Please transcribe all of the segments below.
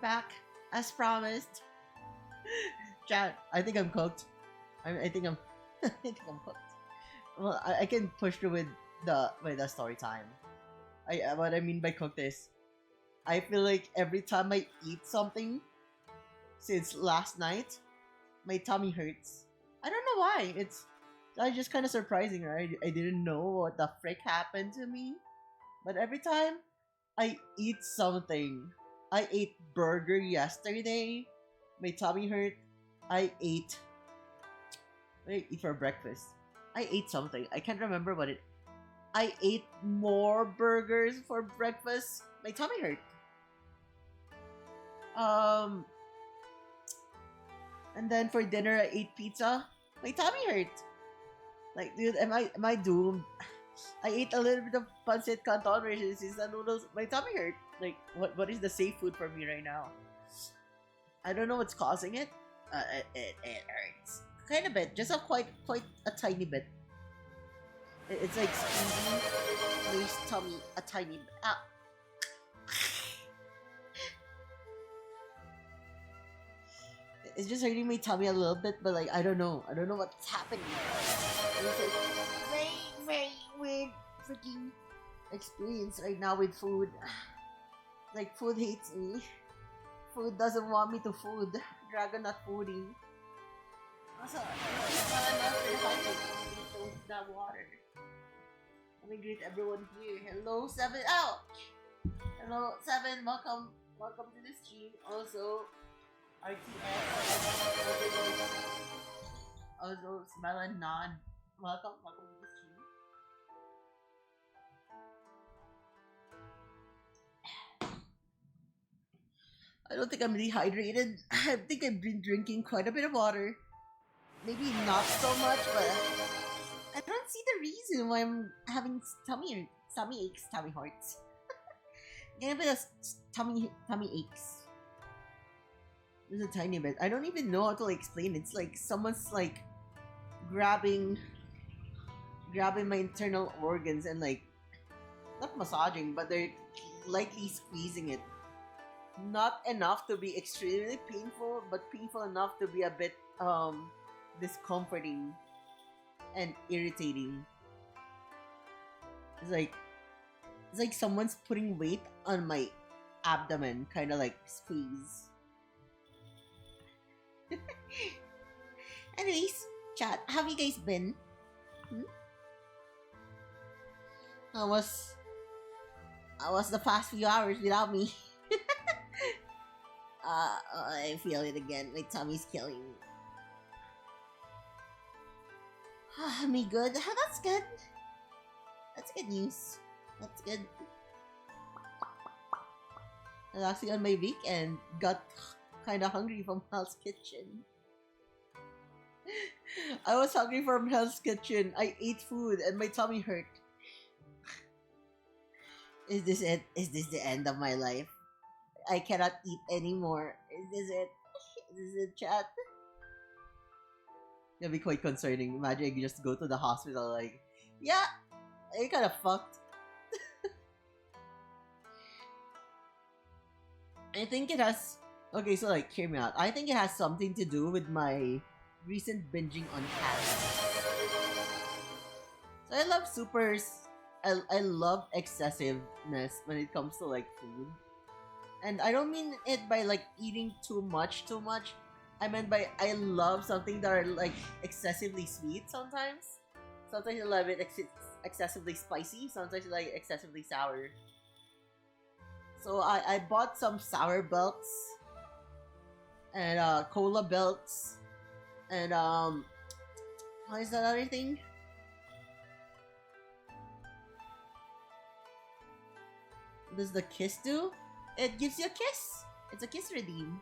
back as promised. Chat, I think I'm cooked. I think I'm I think I'm cooked. Well, I can push through with the story time. What I mean by cooked is I feel like every time I eat something since last night, my tummy hurts. I don't know why. It's just kind of surprising, right? I didn't know what the frick happened to me, but every time I eat something, I ate burger yesterday. My tummy hurt. I ate. What did I eat for breakfast? I ate something. I can't remember what it. I ate more burgers for breakfast. My tummy hurt. Um, and then for dinner I ate pizza. My tummy hurt. Like, dude, am I doomed? I ate a little bit of pancit canton versus instant noodles. My tummy hurt. Like, what is the safe food for me right now? I don't know what's causing it. It hurts kind of bit, just a quite a tiny bit. It's like squeezing my tummy a tiny bit. Ah. It's just hurting my tummy a little bit, but like I don't know what's happening. It's like very weird freaking experience right now with food. Like food hates me. Food doesn't want me to food. Dragon not fooding. Also, it's not enough to hydrate that water. Let me greet everyone here. Hello, Seven. Ouch! Hello, Seven. Welcome to the stream. Also, RTS. Also, Smell and Nod. Welcome to the stream. I don't think I'm dehydrated. I think I've been drinking quite a bit of water. Maybe not so much, but I don't see the reason why I'm having tummy aches, tummy hurts. Getting a bit of tummy aches. There's a tiny bit. I don't even know how to explain it. It's like someone's like grabbing my internal organs and like not massaging, but they're lightly squeezing it. Not enough to be extremely painful, but painful enough to be a bit discomforting and irritating. It's like someone's putting weight on my abdomen, kind of like squeeze. Anyways, chat, how have you guys been? How was the past few hours without me? I feel it again. My tummy's killing me. Me good. That's good. That's good news. That's good. I was actually on my weekend. Got kind of hungry from Hell's Kitchen. I was hungry from Hell's Kitchen. I ate food and my tummy hurt. Is this it? Is this the end of my life? I cannot eat anymore. Is this it? Is this it, chat? That'd be quite concerning. Imagine you just go to the hospital like, yeah, you're kind of fucked. I think it has... Okay, so like, hear me out. I think it has something to do with my recent binging on cats. So I love supers. I love excessiveness when it comes to like food. And I don't mean it by like eating too much. I meant by I love something that are like excessively sweet sometimes. Sometimes I love it excessively spicy. Sometimes I like excessively sour. So I bought some sour belts and cola belts and what is that other thing? What does the kiss do? It gives you a kiss. It's a kiss redeem.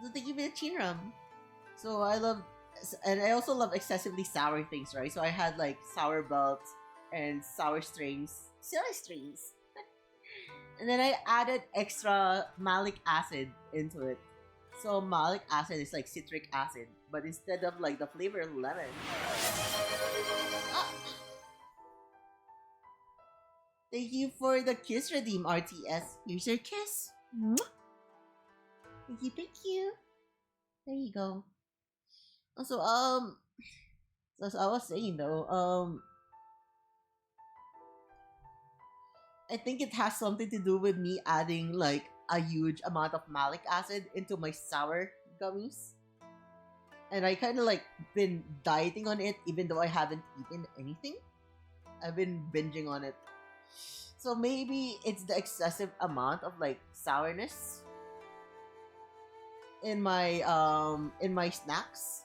So they give me a chin rum. So I love, and I also love excessively sour things, right? So I had like sour belts and sour strings, silly strings. And then I added extra malic acid into it. So malic acid is like citric acid, but instead of like the flavor lemon. Ah. Thank you for the kiss redeem, RTS. Here's your kiss. Mwah. Thank you, thank you. There you go. Also, as I was saying though, I think it has something to do with me adding like a huge amount of malic acid into my sour gummies. And I kind of like been dieting on it even though I haven't eaten anything. I've been binging on it. So maybe it's the excessive amount of like sourness in my snacks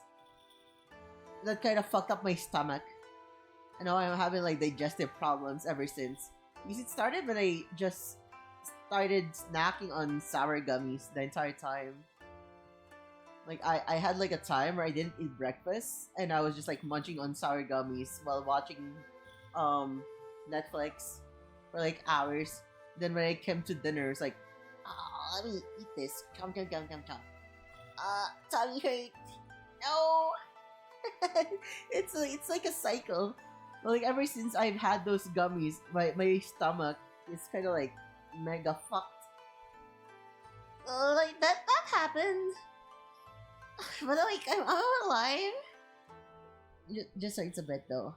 that kind of fucked up my stomach. I know I'm having like digestive problems ever since. Because it started when I just started snacking on sour gummies the entire time. Like I had like a time where I didn't eat breakfast and I was just like munching on sour gummies while watching um Netflix for like hours. Then when I came to dinner, it's like, oh, let me eat this. Come. Tummy hurt. No. It's like a cycle. Like ever since I've had those gummies, my stomach is kind of like mega fucked. Like that happened. But like I'm alive. Just hurts a bit though.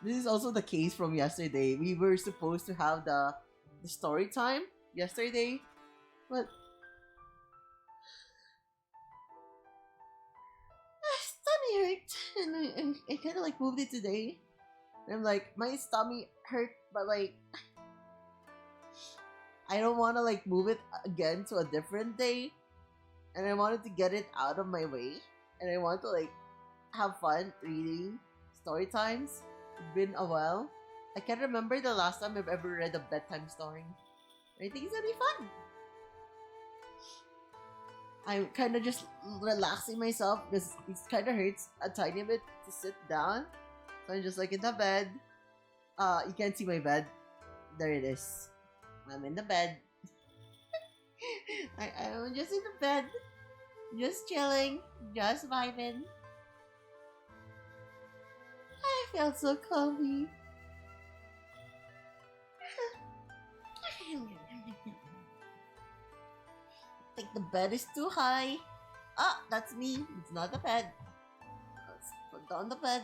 This is also the case from yesterday. We were supposed to have the story time yesterday, but my stomach hurt, and I kind of like moved it today. And I'm like, my stomach hurt, but like I don't want to like move it again to a different day, and I wanted to get it out of my way, and I want to like have fun reading story times. It's been a while. I can't remember the last time I've ever read a bedtime story. I think it's gonna be fun. I'm kind of just relaxing myself because it kind of hurts a tiny bit to sit down. So I'm just like in the bed. You can't see my bed. There it is. I'm in the bed. I'm just in the bed. Just chilling. Just vibing. I felt so comfy. I think the bed is too high. Ah, that's me. It's not the bed. Let's put down the bed.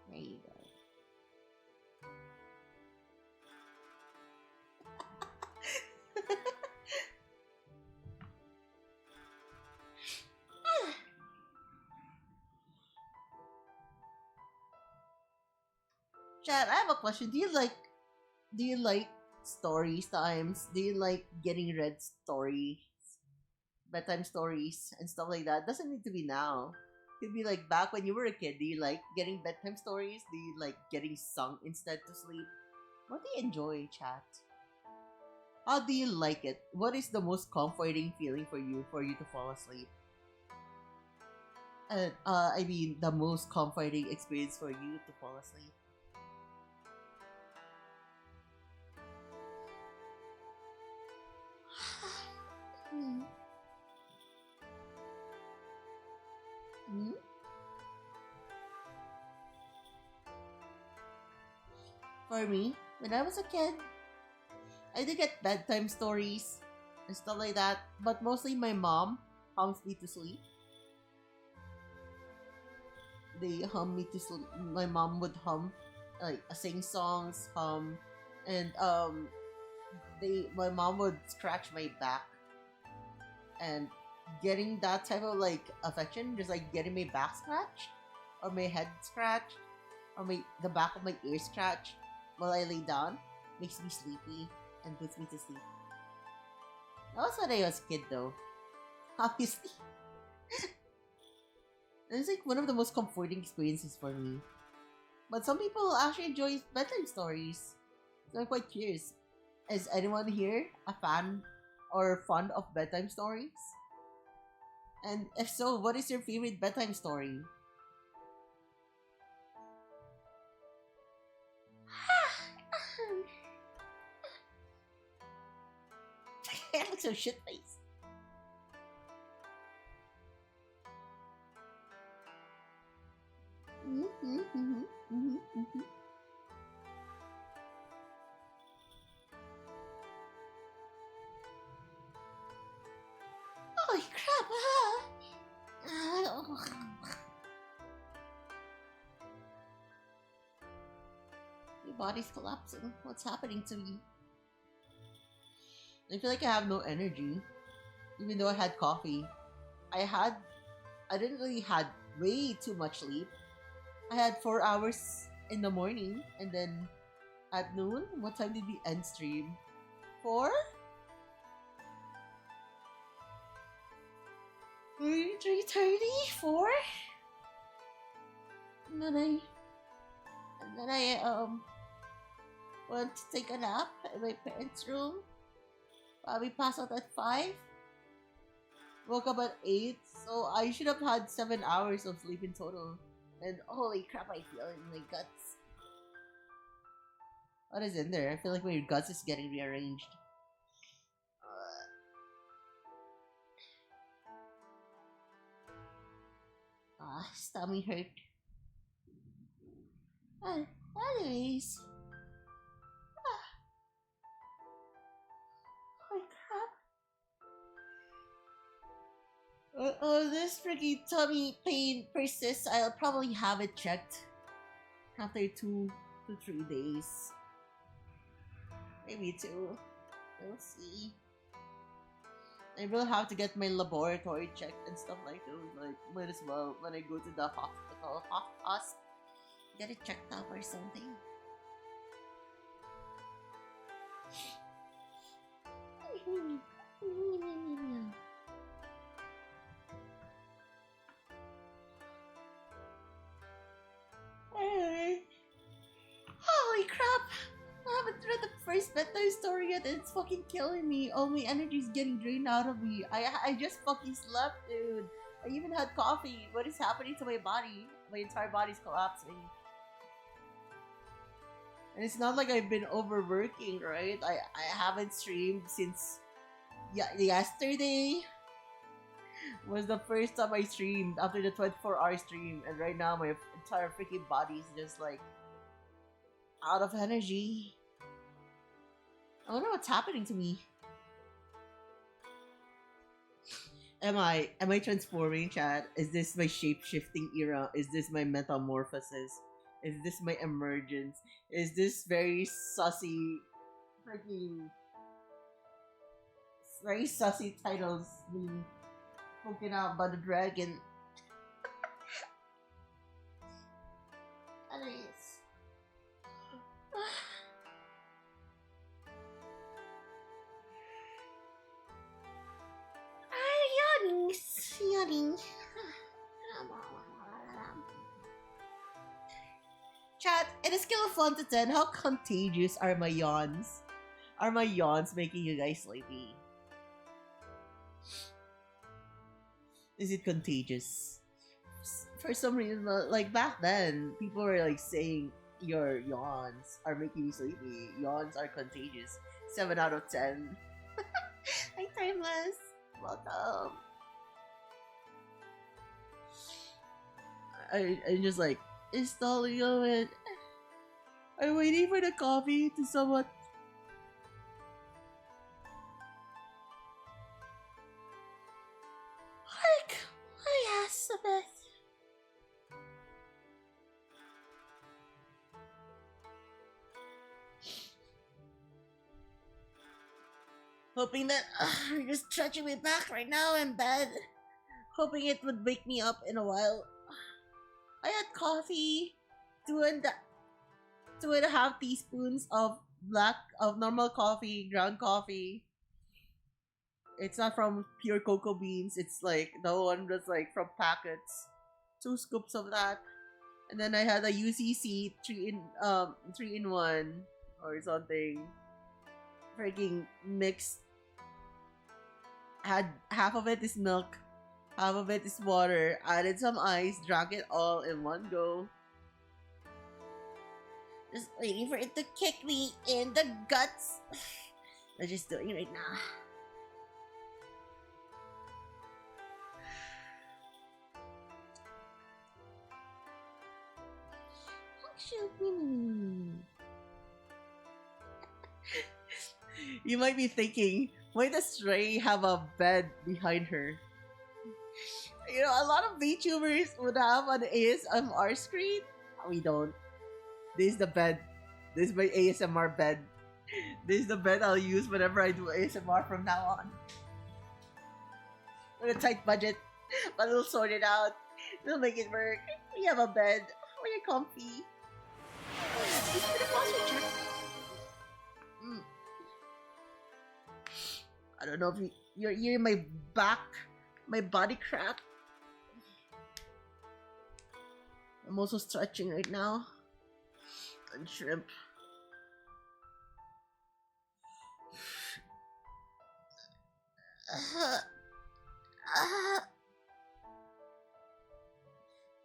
There you go. Chad, I have a question. Do you like stories times? Do you like getting read stories, bedtime stories and stuff like that? Doesn't need to be now. Could be like back when you were a kid. Do you like getting bedtime stories? Do you like getting sung instead to sleep? What do you enjoy, chat? How do you like it? What is the most comforting feeling for you to fall asleep? I mean the most comforting experience for you to fall asleep. Hmm. Hmm? For me, when I was a kid, I did get bedtime stories and stuff like that, but mostly my mom hums me to sleep. They hum me to sleep. My mom would hum, like sing songs, and my mom would scratch my back, and getting that type of like affection, just like getting my back scratched or my head scratched or the back of my ear scratched while I lay down makes me sleepy and puts me to sleep. That was when I was a kid though. Obviously. And it's like one of the most comforting experiences for me. But some people actually enjoy bedtime stories. So I'm quite curious. Is anyone here a fan or fond of bedtime stories? And if so, what is your favorite bedtime story? I look so shit face. Holy crap! My body's collapsing. What's happening to me? I feel like I have no energy, even though I had coffee. I had, I didn't really had way too much sleep. I had 4 hours in the morning, and then at noon, what time did we end stream? 4? 3:30? 4? And then I went to take a nap in my parents' room. We passed out at 5. Woke up at 8, so I should have had 7 hours of sleep in total. And holy crap, I feel it in my guts. What is in there? I feel like my guts is getting rearranged. Stomach hurt. Anyways. Holy crap. This freaking tummy pain persists. I'll probably have it checked after 2 to 3 days. Maybe 2. We'll see. I will have to get my laboratory checked and stuff like those. Like, might as well when I go to the hospital, get it checked up or something. Holy crap! I haven't read the first bedtime story yet, and it's fucking killing me. All my energy's getting drained out of me. I just fucking slept, dude. I even had coffee. What is happening to my body? My entire body's collapsing. And it's not like I've been overworking, right? I haven't streamed since yesterday was the first time I streamed after the 24-hour stream, and right now my entire freaking body's just like out of energy. I wonder what's happening to me. Am I transforming, chat? Is this my shape-shifting era? Is this my metamorphosis? Is this my emergence? Is this very sussy very sussy titles being spoken out by the dragon? Anyways. Yawning. Chat, in a scale of 1 to 10, how contagious are my yawns? Are my yawns making you guys sleepy? Is it contagious? For some reason, like back then, people were like saying your yawns are making you sleepy. Yawns are contagious. 7 out of 10. Hi, Timeless. Welcome. I'm just like installing it. I'm waiting for the coffee to somewhat. Hark! My ass a bit. Hoping that you're just stretching me back right now in bed. Hoping it would wake me up in a while. I had coffee, 2.5 teaspoons of normal coffee, ground coffee. It's not from pure cocoa beans. It's like the one that's like from packets. 2 scoops of that, and then I had a UCC 3-in-1 or something. Freaking mixed. Had half of it is milk. Half of it is water, added some ice, drank it all in one go. Just waiting for it to kick me in the guts. I'm just doing it right now. You might be thinking, why does Ray have a bed behind her? You know, a lot of VTubers would have an ASMR screen. We don't. This is the bed. This is my ASMR bed. This is the bed I'll use whenever I do ASMR from now on. With a tight budget, but we'll sort it out. We'll make it work. We have a bed. We're comfy. Mm. I don't know if you're hearing my back, my body crack. I'm also stretching right now. And shrimp.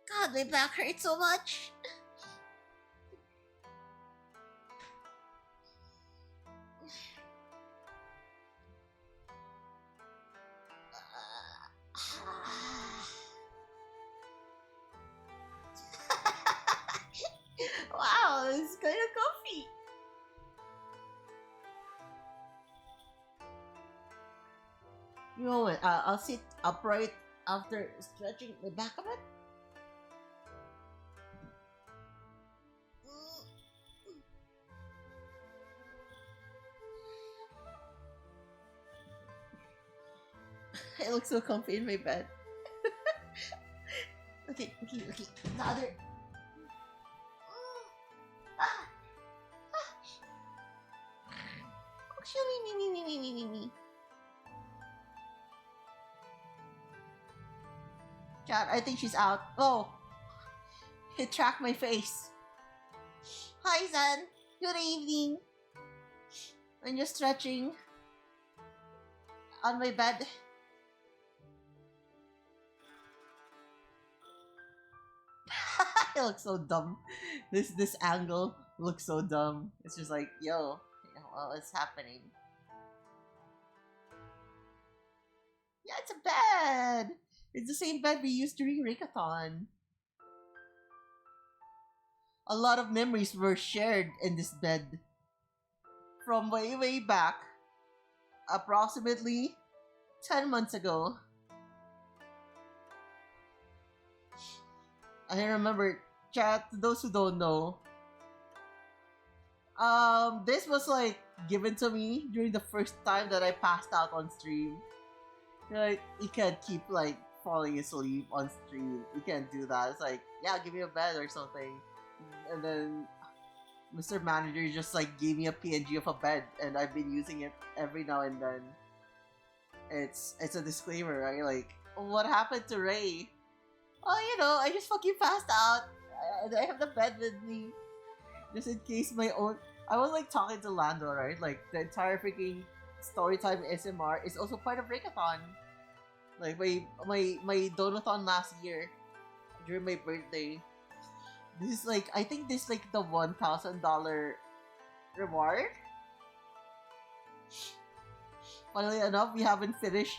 God, my back hurts so much. Wow, this is kind of comfy. You know what? I'll sit upright after stretching my back a bit. I look so comfy in my bed. Okay. The other. Me. Chat, I think she's out. Oh, it tracked my face. Hi, Zan. Good evening. I'm just stretching on my bed. I look so dumb. This angle looks so dumb. It's just like, yo, what's happening? Yeah, it's a bed. It's the same bed we used during Rickathon. A lot of memories were shared in this bed. From way back. Approximately 10 months ago. I remember, chat, to those who don't know, this was like given to me during the first time that I passed out on stream. Like, you can't keep like falling asleep on stream. You can't do that. It's like, yeah, give me a bed or something. And then Mr. Manager just like gave me a PNG of a bed, and I've been using it every now and then. It's a disclaimer, right? Like, what happened to Ray? Oh, you know, I just fucking passed out. I have the bed with me. Just in case my own... I was like talking to Lando, right? Like, the entire freaking Storytime SMR is also part of Rickathon. Like, my Donathon last year, during my birthday. This is like, I think this is like the $1,000 reward. Funnily enough, we haven't finished.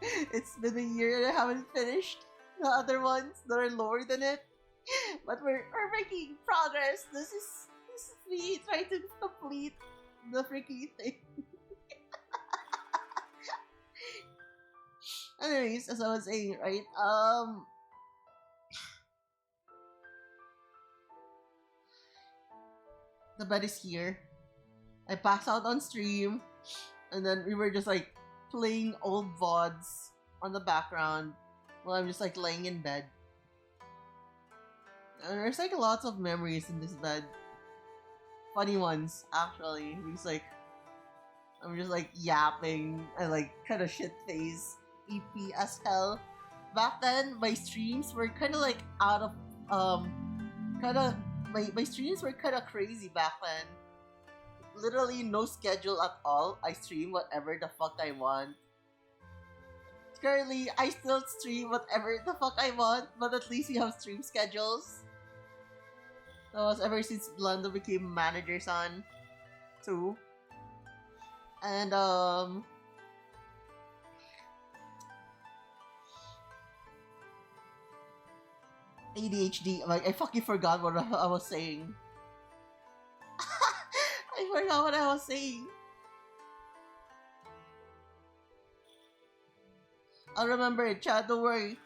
It's been a year and I haven't finished the other ones that are lower than it. But we're making progress. This is me trying to complete the freaking thing. Anyways, as I was saying, right? The bed is here. I passed out on stream, and then we were just like playing old VODs on the background while I'm just like laying in bed. And there's like lots of memories in this bed. Funny ones, actually. I'm just like yapping and like kind of shit face, EP as hell. Back then, my streams were kind of like out of my streams were kind of crazy back then. Literally no schedule at all. I stream whatever the fuck I want. Currently, I still stream whatever the fuck I want, but at least we have stream schedules. That was ever since Lando became manager son too. And ADHD, like I fucking forgot what I was saying. I forgot what I was saying. I'll remember it, chat, don't worry.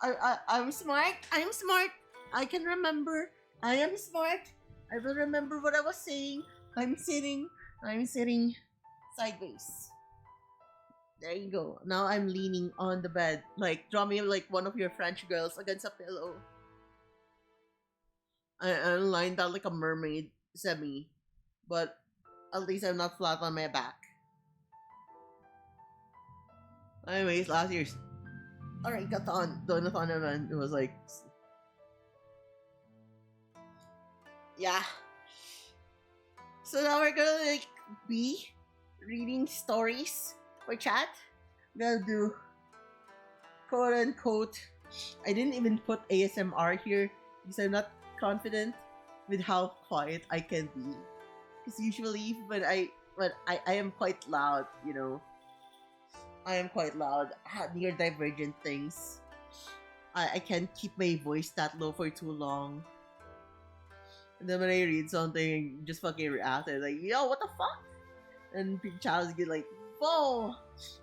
I'm smart. I'm smart. I can remember. I am smart. I will remember what I was saying. I'm sitting. I'm sitting sideways. There you go. Now I'm leaning on the bed, like draw me like one of your French girls against a pillow. I'm lying down like a mermaid, semi, but at least I'm not flat on my back. Anyways, last year's. Alright, Donathon event. It was like, yeah. So now we're gonna like be reading stories for chat. We're gonna do quote unquote. I didn't even put ASMR here because I'm not confident with how quiet I can be. Because usually when I am quite loud, you know. I am quite loud. Near divergent things. I can't keep my voice that low for too long. And then when I read something, just fucking react. I'm like, yo, what the fuck? And Charles get like, whoa,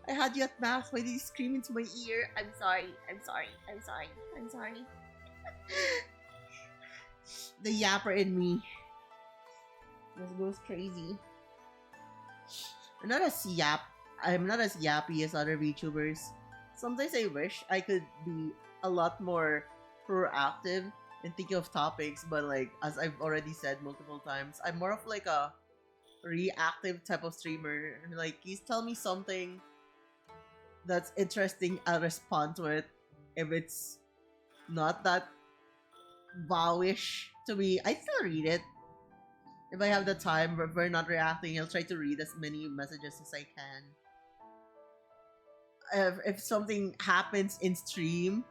I had you at mass. Why did you scream into my ear? I'm sorry. I'm sorry. I'm sorry. I'm sorry. The yapper in me just goes crazy. I'm not as yappy as other VTubers. Sometimes I wish I could be a lot more proactive in thinking of topics, but like as I've already said multiple times, I'm more of like a reactive type of streamer. Like, you tell me something that's interesting, I'll respond to it. If it's not that wowish to me, I still read it. If I have the time, if we're not reacting, I'll try to read as many messages as I can. If something happens in stream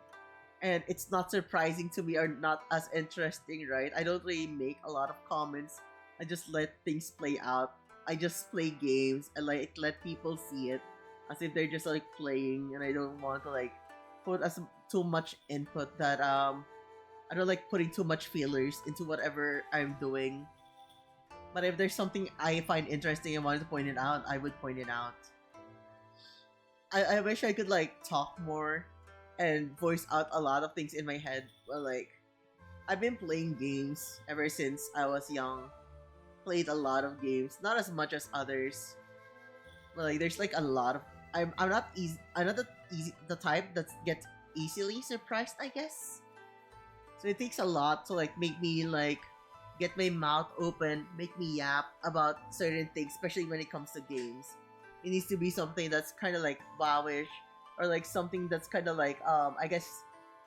and it's not surprising to me or not as interesting, right? I don't really make a lot of comments. I just let things play out. I just play games and like let people see it as if they're just like playing, and I don't want to like put as too much input that I don't like putting too much feelers into whatever I'm doing. But if there's something I find interesting and wanted to point it out, I would point it out. I wish I could like talk more and voice out a lot of things in my head. But like, I've been playing games ever since I was young. Played a lot of games, not as much as others. But like, there's like a lot of. I'm not easy. I'm not the type that gets easily surprised, I guess. So it takes a lot to like make me like get my mouth open, make me yap about certain things, especially when it comes to games. It needs to be something that's kind of like wowish, or like something that's kind of like I guess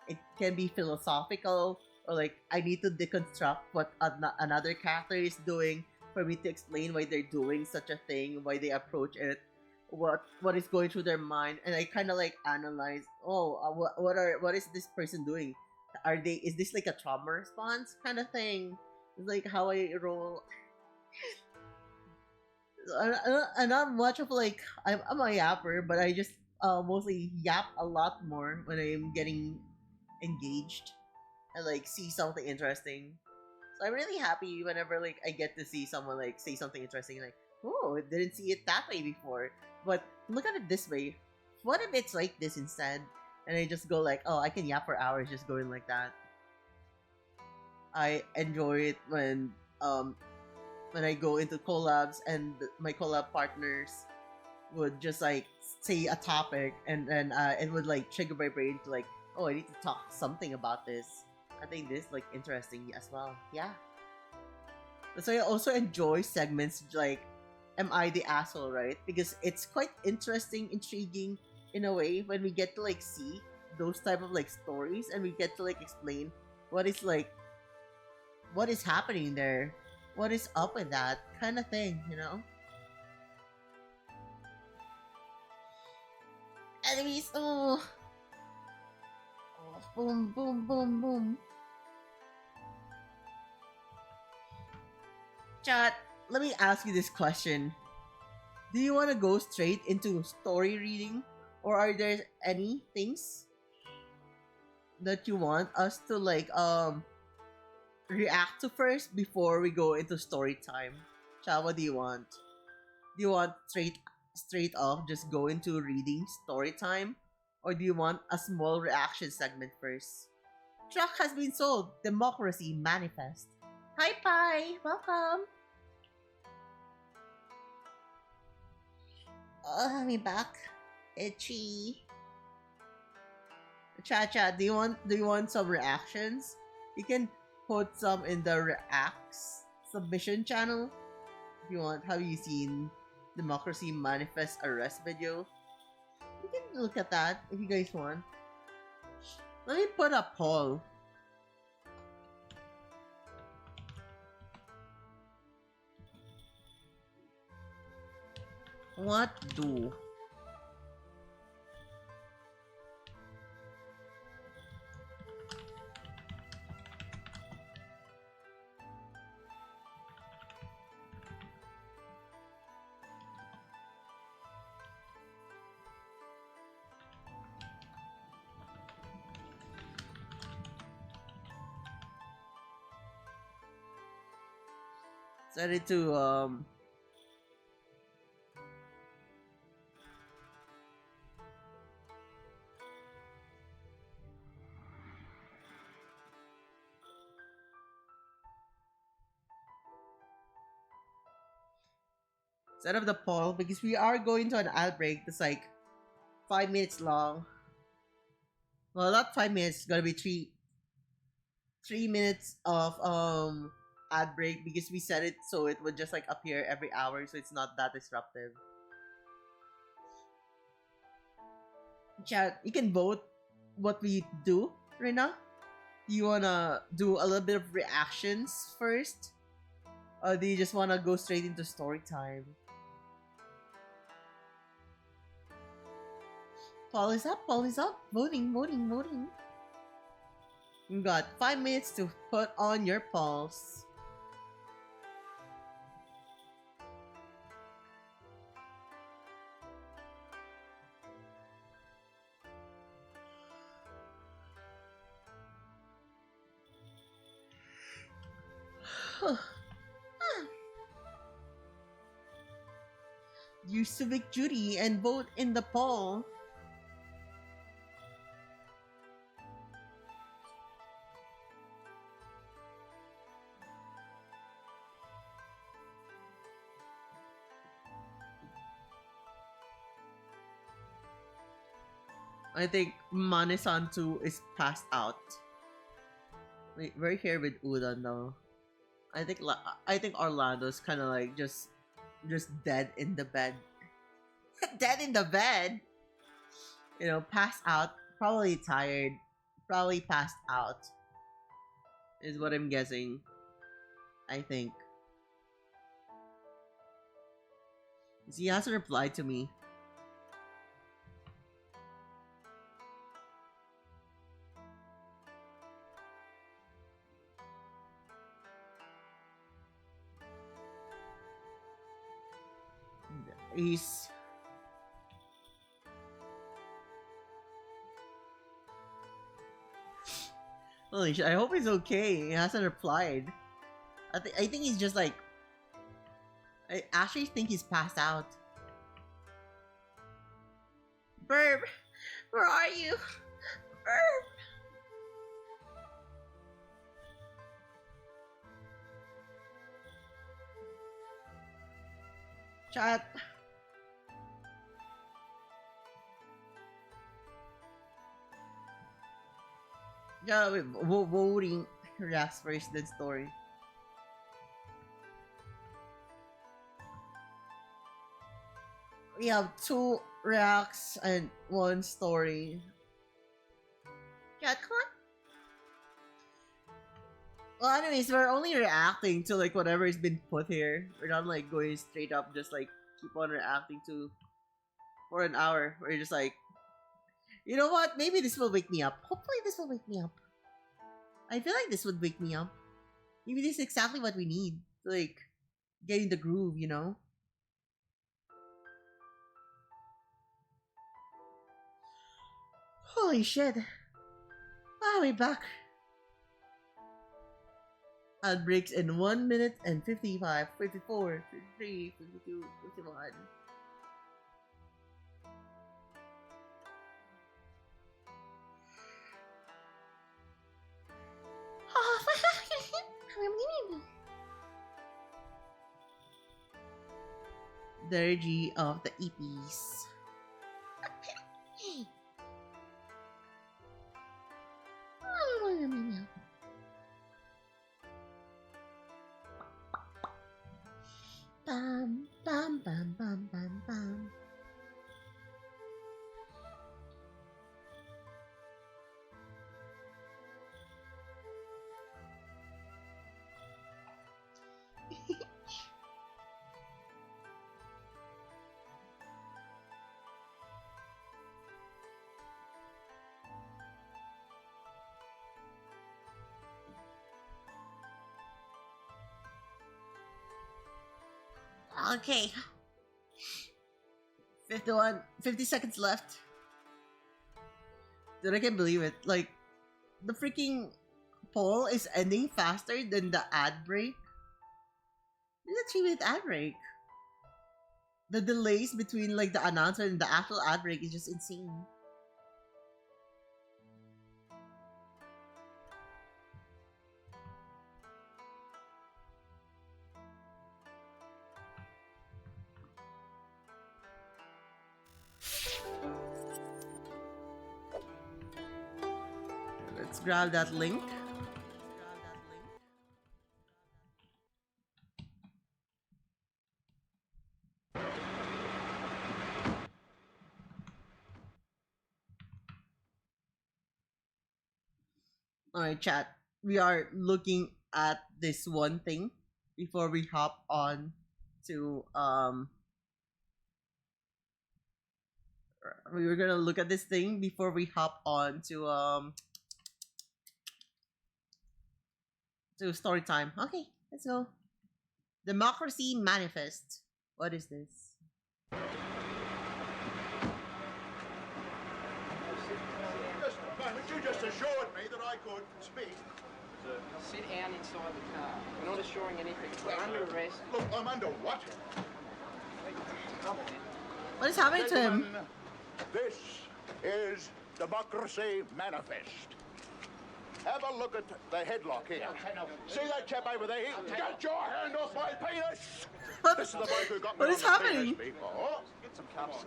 it can be philosophical, or like I need to deconstruct what another character is doing for me to explain why they're doing such a thing, why they approach it, what is going through their mind, and I kind of like analyze. Oh, what is this person doing? Is this like a trauma response kind of thing? It's like how I roll. I'm not much of like I'm a yapper, but I just mostly yap a lot more when I'm getting engaged and like see something interesting. So I'm really happy whenever like I get to see someone like say something interesting, like, oh, I didn't see it that way before. But look at it this way. What if it's like this instead? And I just go like, oh, I can yap for hours just going like that. I enjoy it when I go into collabs and my collab partners would just like say a topic, and then it would like trigger my brain to like, oh, I need to talk something about this. I think this like interesting as well. Yeah. So I also enjoy segments like Am I the Asshole, right? Because it's quite interesting, intriguing in a way when we get to like see those type of like stories, and we get to like explain what is happening there, what is up with that kind of thing, you know? Enemies, oh, boom, boom, boom, boom. Chat, let me ask you this question. Do you want to go straight into story reading, or are there any things that you want us to like react to first before we go into story time? Chat, what do you want? Do you want straight off just go into reading story time, Or do you want a small reaction segment first? Truck has been sold. Democracy manifest. Hi, Pi. Welcome. Oh, me back. Itchy. Cha, do you want some reactions? You can put some in the reacts submission channel. If you want, have you seen Democracy Manifest arrest video? You can look at that if you guys want. Let me put a poll. What do set it to set up the poll because we are going to an ad break that's like 5 minutes long. Well, not 5 minutes. It's gonna be three minutes of ad break because we set it so it would just like appear every hour, so it's not that disruptive. Chat, you can vote what we do right now. You wanna do a little bit of reactions first, or do you just wanna go straight into story time? Poll is up. Poll is up. Voting, voting, voting. You got 5 minutes to put on your polls. Use civic duty and vote in the poll. I think Manisantu is passed out. Wait, we're here with Udan though. I think Orlando's kind of like just dead in the bed. Dead in the bed. You know, passed out. Probably tired. Probably passed out. Is what I'm guessing. I think. 'Cause he hasn't replied to me. He's holy shit, I hope he's okay. He hasn't replied. I think he's just like I actually think he's passed out. Burb, where are you? Burb. Chat. Yeah, wait, voting reacts first, then story. We have 2 reacts and 1 story. Chat, come on. Well, anyways, we're only reacting to like whatever has been put here. We're not like going straight up, just like keep on reacting to for an hour. We're just like, you know what? Maybe this will wake me up. Hopefully, this will wake me up. I feel like this would wake me up. Maybe this is exactly what we need to like get in the groove, you know? Holy shit. Ah, we're back. Ad breaks in 1 minute and 55, 54, 53, 52, 51. Dirgy of the EPs. Bam, bam, bam, bam, bam, bam. Okay. 50 seconds left. Dude, I can't believe it. Like, the freaking poll is ending faster than the ad break. It's a 3-minute ad break. The delays between like the announcement and the actual ad break is just insane. Let's grab that link. Alright, chat. We are looking at this one thing before we hop on to we were gonna look at this thing before we hop on to story time. Okay, let's go. Democracy Manifest. What is this? Just a moment, you just assured me that I could speak. Sit down inside the car. We're not assuring anything. We're under arrest. Look, I'm under what? What is happening to him? Gentlemen, this is Democracy Manifest. Have a look at the headlock here. See that chap over there? Get your hand off my penis! This is the bloke who got me What on is the happening? penis before. Get some cups.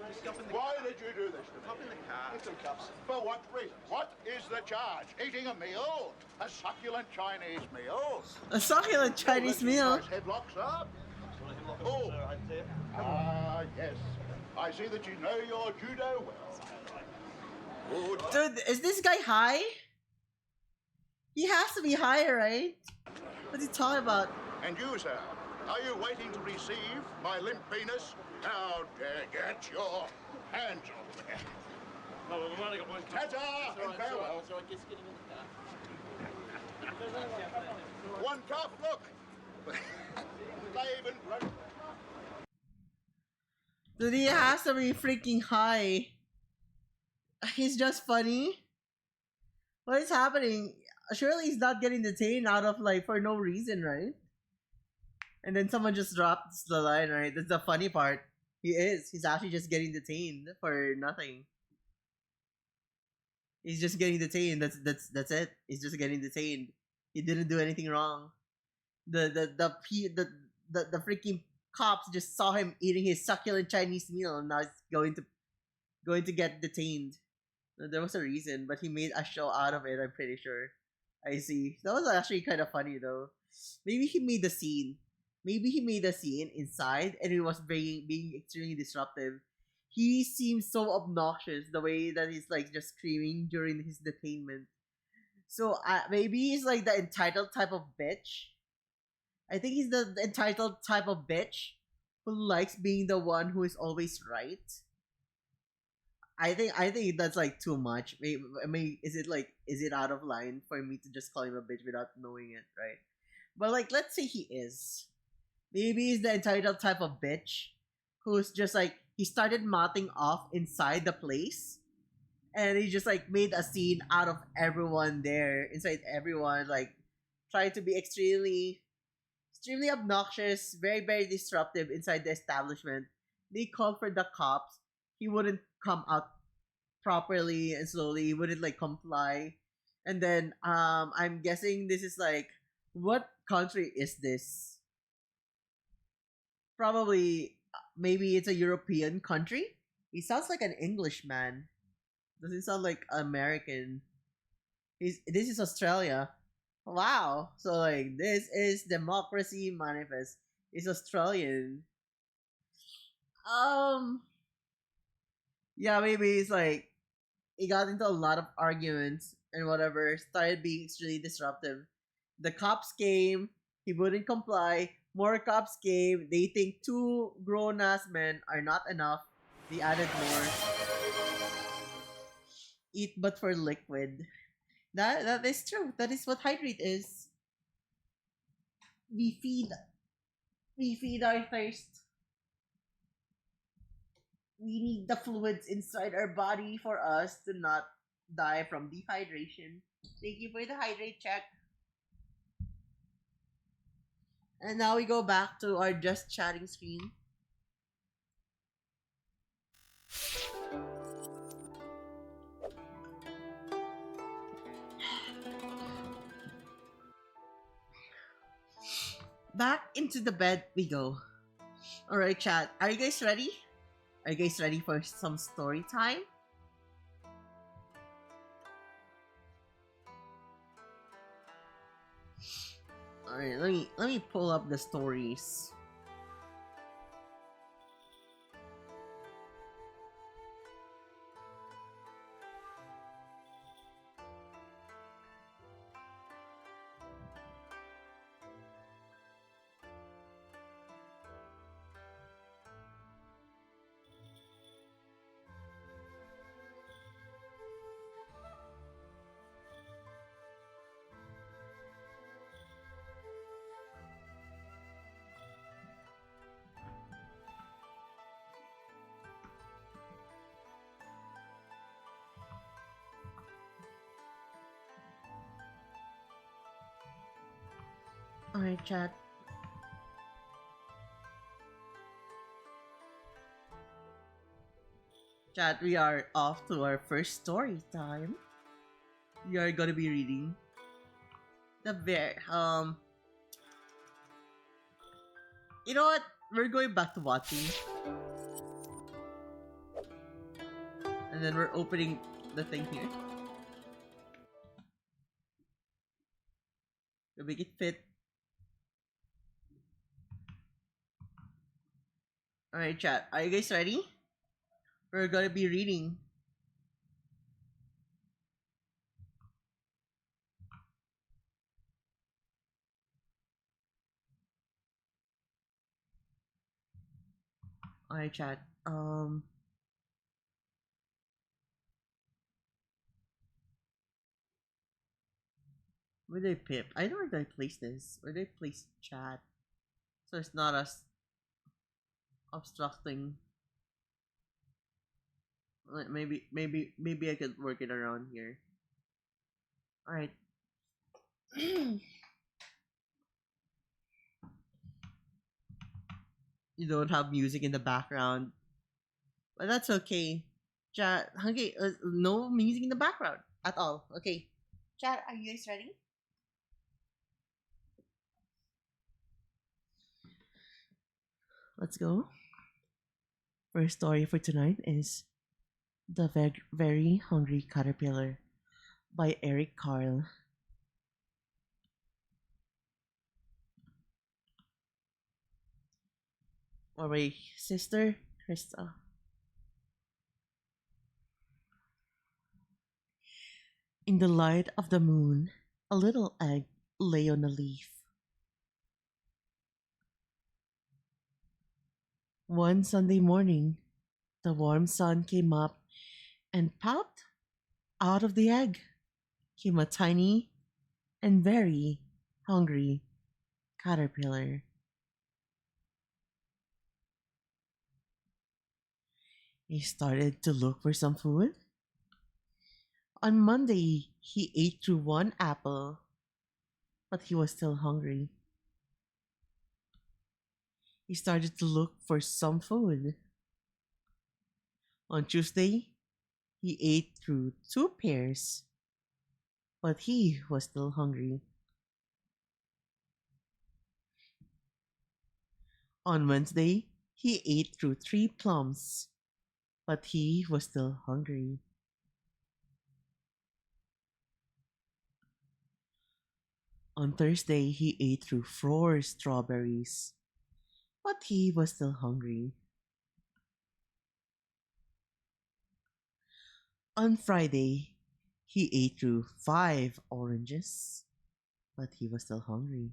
Why did you do this to me? Hop in the car. Get some cups. For what reason? What is the charge? Eating a meal? A succulent Chinese meal? A succulent Chinese meal. Nice headlocks up. Oh. Yes. I see that you know your judo well. Good. Dude, is this guy high? He has to be high, right? What's he talking about? And you, sir, are you waiting to receive my limp penis? How dare get your hands off me. No, we've only got one cup. Ta-ta and farewell. So I guess getting in the car. One cup, look. They've been broken. Dude, he has to be freaking high. He's just funny. What is happening? Surely he's not getting detained out of like for no reason, right? And then someone just drops the line, right? That's the funny part. He is. He's actually just getting detained for nothing. He's just getting detained. That's it. He's just getting detained. He didn't do anything wrong. The freaking cops just saw him eating his succulent Chinese meal, and now he's going to get detained. There was a reason, but he made a show out of it. I'm pretty sure. I see. That was actually kind of funny though. Maybe he made the scene. Maybe he made the scene inside, and it was being extremely disruptive. He seems so obnoxious the way that he's like just screaming during his detainment. So maybe he's like the entitled type of bitch. I think he's the entitled type of bitch who likes being the one who is always right. I think that's like too much. Is it out of line for me to just call him a bitch without knowing it, right? But like, let's say he is. Maybe he's the entitled type of bitch who's just like he started mouthing off inside the place, and he just like made a scene out of everyone there, inside everyone, like trying to be extremely obnoxious, very disruptive inside the establishment. They called for the cops. He wouldn't come out properly and slowly. He wouldn't like comply. And then I'm guessing this is like, what country is this? Probably maybe it's a European country. He sounds like an Englishman. Doesn't sound like American. This is Australia. Wow. So like this is Democracy Manifest. It's Australian. Um yeah, maybe it's like he got into a lot of arguments and whatever, started being extremely disruptive. The cops came, he wouldn't comply. More cops came. They think two grown ass men are not enough. They added more. Eat but for liquid. That is true. That is what hydrate is. We feed we feed our thirst. We need the fluids inside our body for us to not die from dehydration. Thank you for the hydrate check. And now we go back to our just chatting screen. Back into the bed we go. Alright, chat. Are you guys ready? Are you guys ready for some story time? Alright, let me pull up the stories. Alright, chat. Chat, we are off to our first story time. We are gonna be reading the bear. You know what? We're going back to watching, and then we're opening the thing here to make it fit. Alright, chat. Are you guys ready? We're gonna be reading. Alright, chat. Where did I pip? I don't know where did I place this. Where did I place chat? So it's not as obstructing. Maybe I could work it around here. Alright. You don't have music in the background. But that's okay. Chat, okay, no music in the background at all. Okay. Chat, are you guys ready? Let's go. First story for tonight is The Very Hungry Caterpillar by Eric Carle. Or my sister, Krista. In the light of the moon, a little egg lay on a leaf. One Sunday morning, the warm sun came up and popped out of the egg came a tiny and very hungry caterpillar. He started to look for some food. On Monday, he ate through one apple, but he was still hungry. He started to look for some food. On Tuesday, he ate through two pears, but he was still hungry. On Wednesday, He ate through 3 plums, but he was still hungry. On Thursday, he ate through 4 strawberries, but he was still hungry. On Friday, he ate through 5 oranges, but he was still hungry.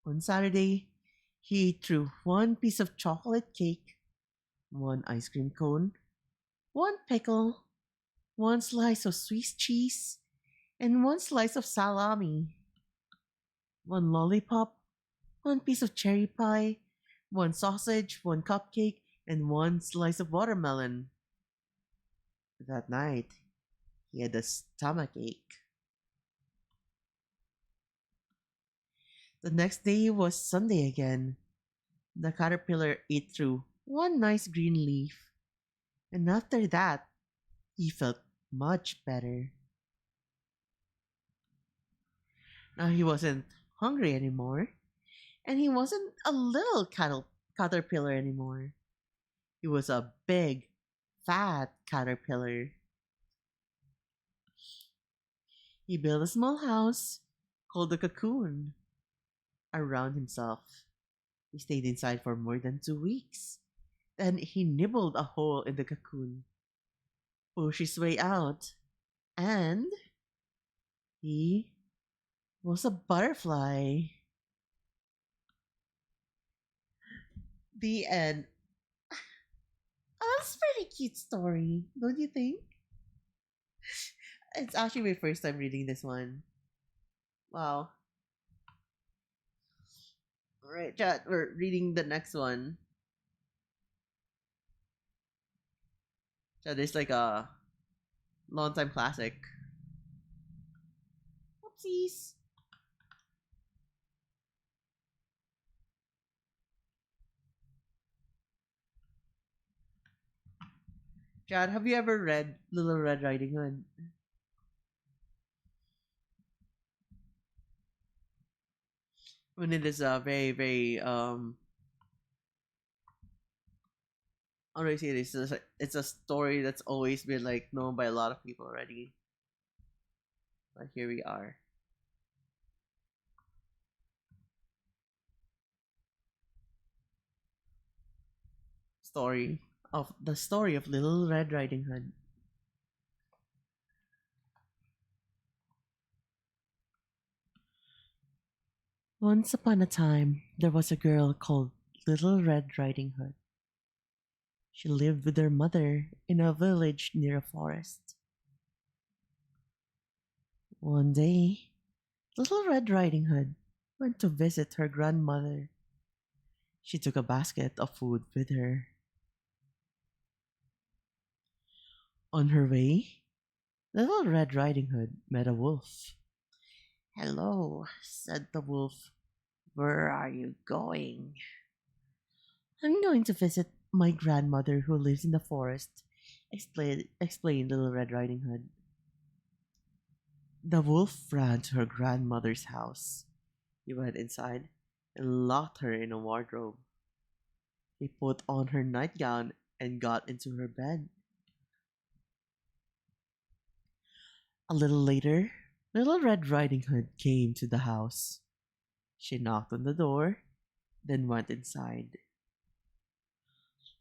On Saturday, he ate through 1 piece of chocolate cake, 1 ice cream cone, 1 pickle, 1 slice of Swiss cheese, and 1 slice of salami, 1 lollipop, 1 piece of cherry pie, 1 sausage, 1 cupcake, and 1 slice of watermelon. That night, he had a stomachache. The next day was Sunday again. The caterpillar ate through 1 nice green leaf, and after that, he felt much better. Now he wasn't hungry anymore, and he wasn't a little caterpillar anymore. He was a big, fat caterpillar. He built a small house called a cocoon around himself. He stayed inside for more than 2 weeks. Then he nibbled a hole in the cocoon, pushed his way out, and he was a butterfly. The end. That's a pretty cute story, don't you think? It's actually my first time reading this one. Wow. Alright, chat, we're reading the next one. Chat, it's like a long time classic. Oopsies. Chad, have you ever read Little Red Riding Hood? When it is a very, very how do I say it? It's a story that's always been like known by a lot of people already. But here we are. Story of Little Red Riding Hood. Once upon a time, there was a girl called Little Red Riding Hood. She lived with her mother in a village near a forest. One day, Little Red Riding Hood went to visit her grandmother. She took a basket of food with her. On her way, Little Red Riding Hood met a wolf. "Hello," said the wolf. "Where are you going?" "I'm going to visit my grandmother who lives in the forest," explained Little Red Riding Hood. The wolf ran to her grandmother's house. He went inside and locked her in a wardrobe. He put on her nightgown and got into her bed. A little later, Little Red Riding Hood came to the house. She knocked on the door, then went inside.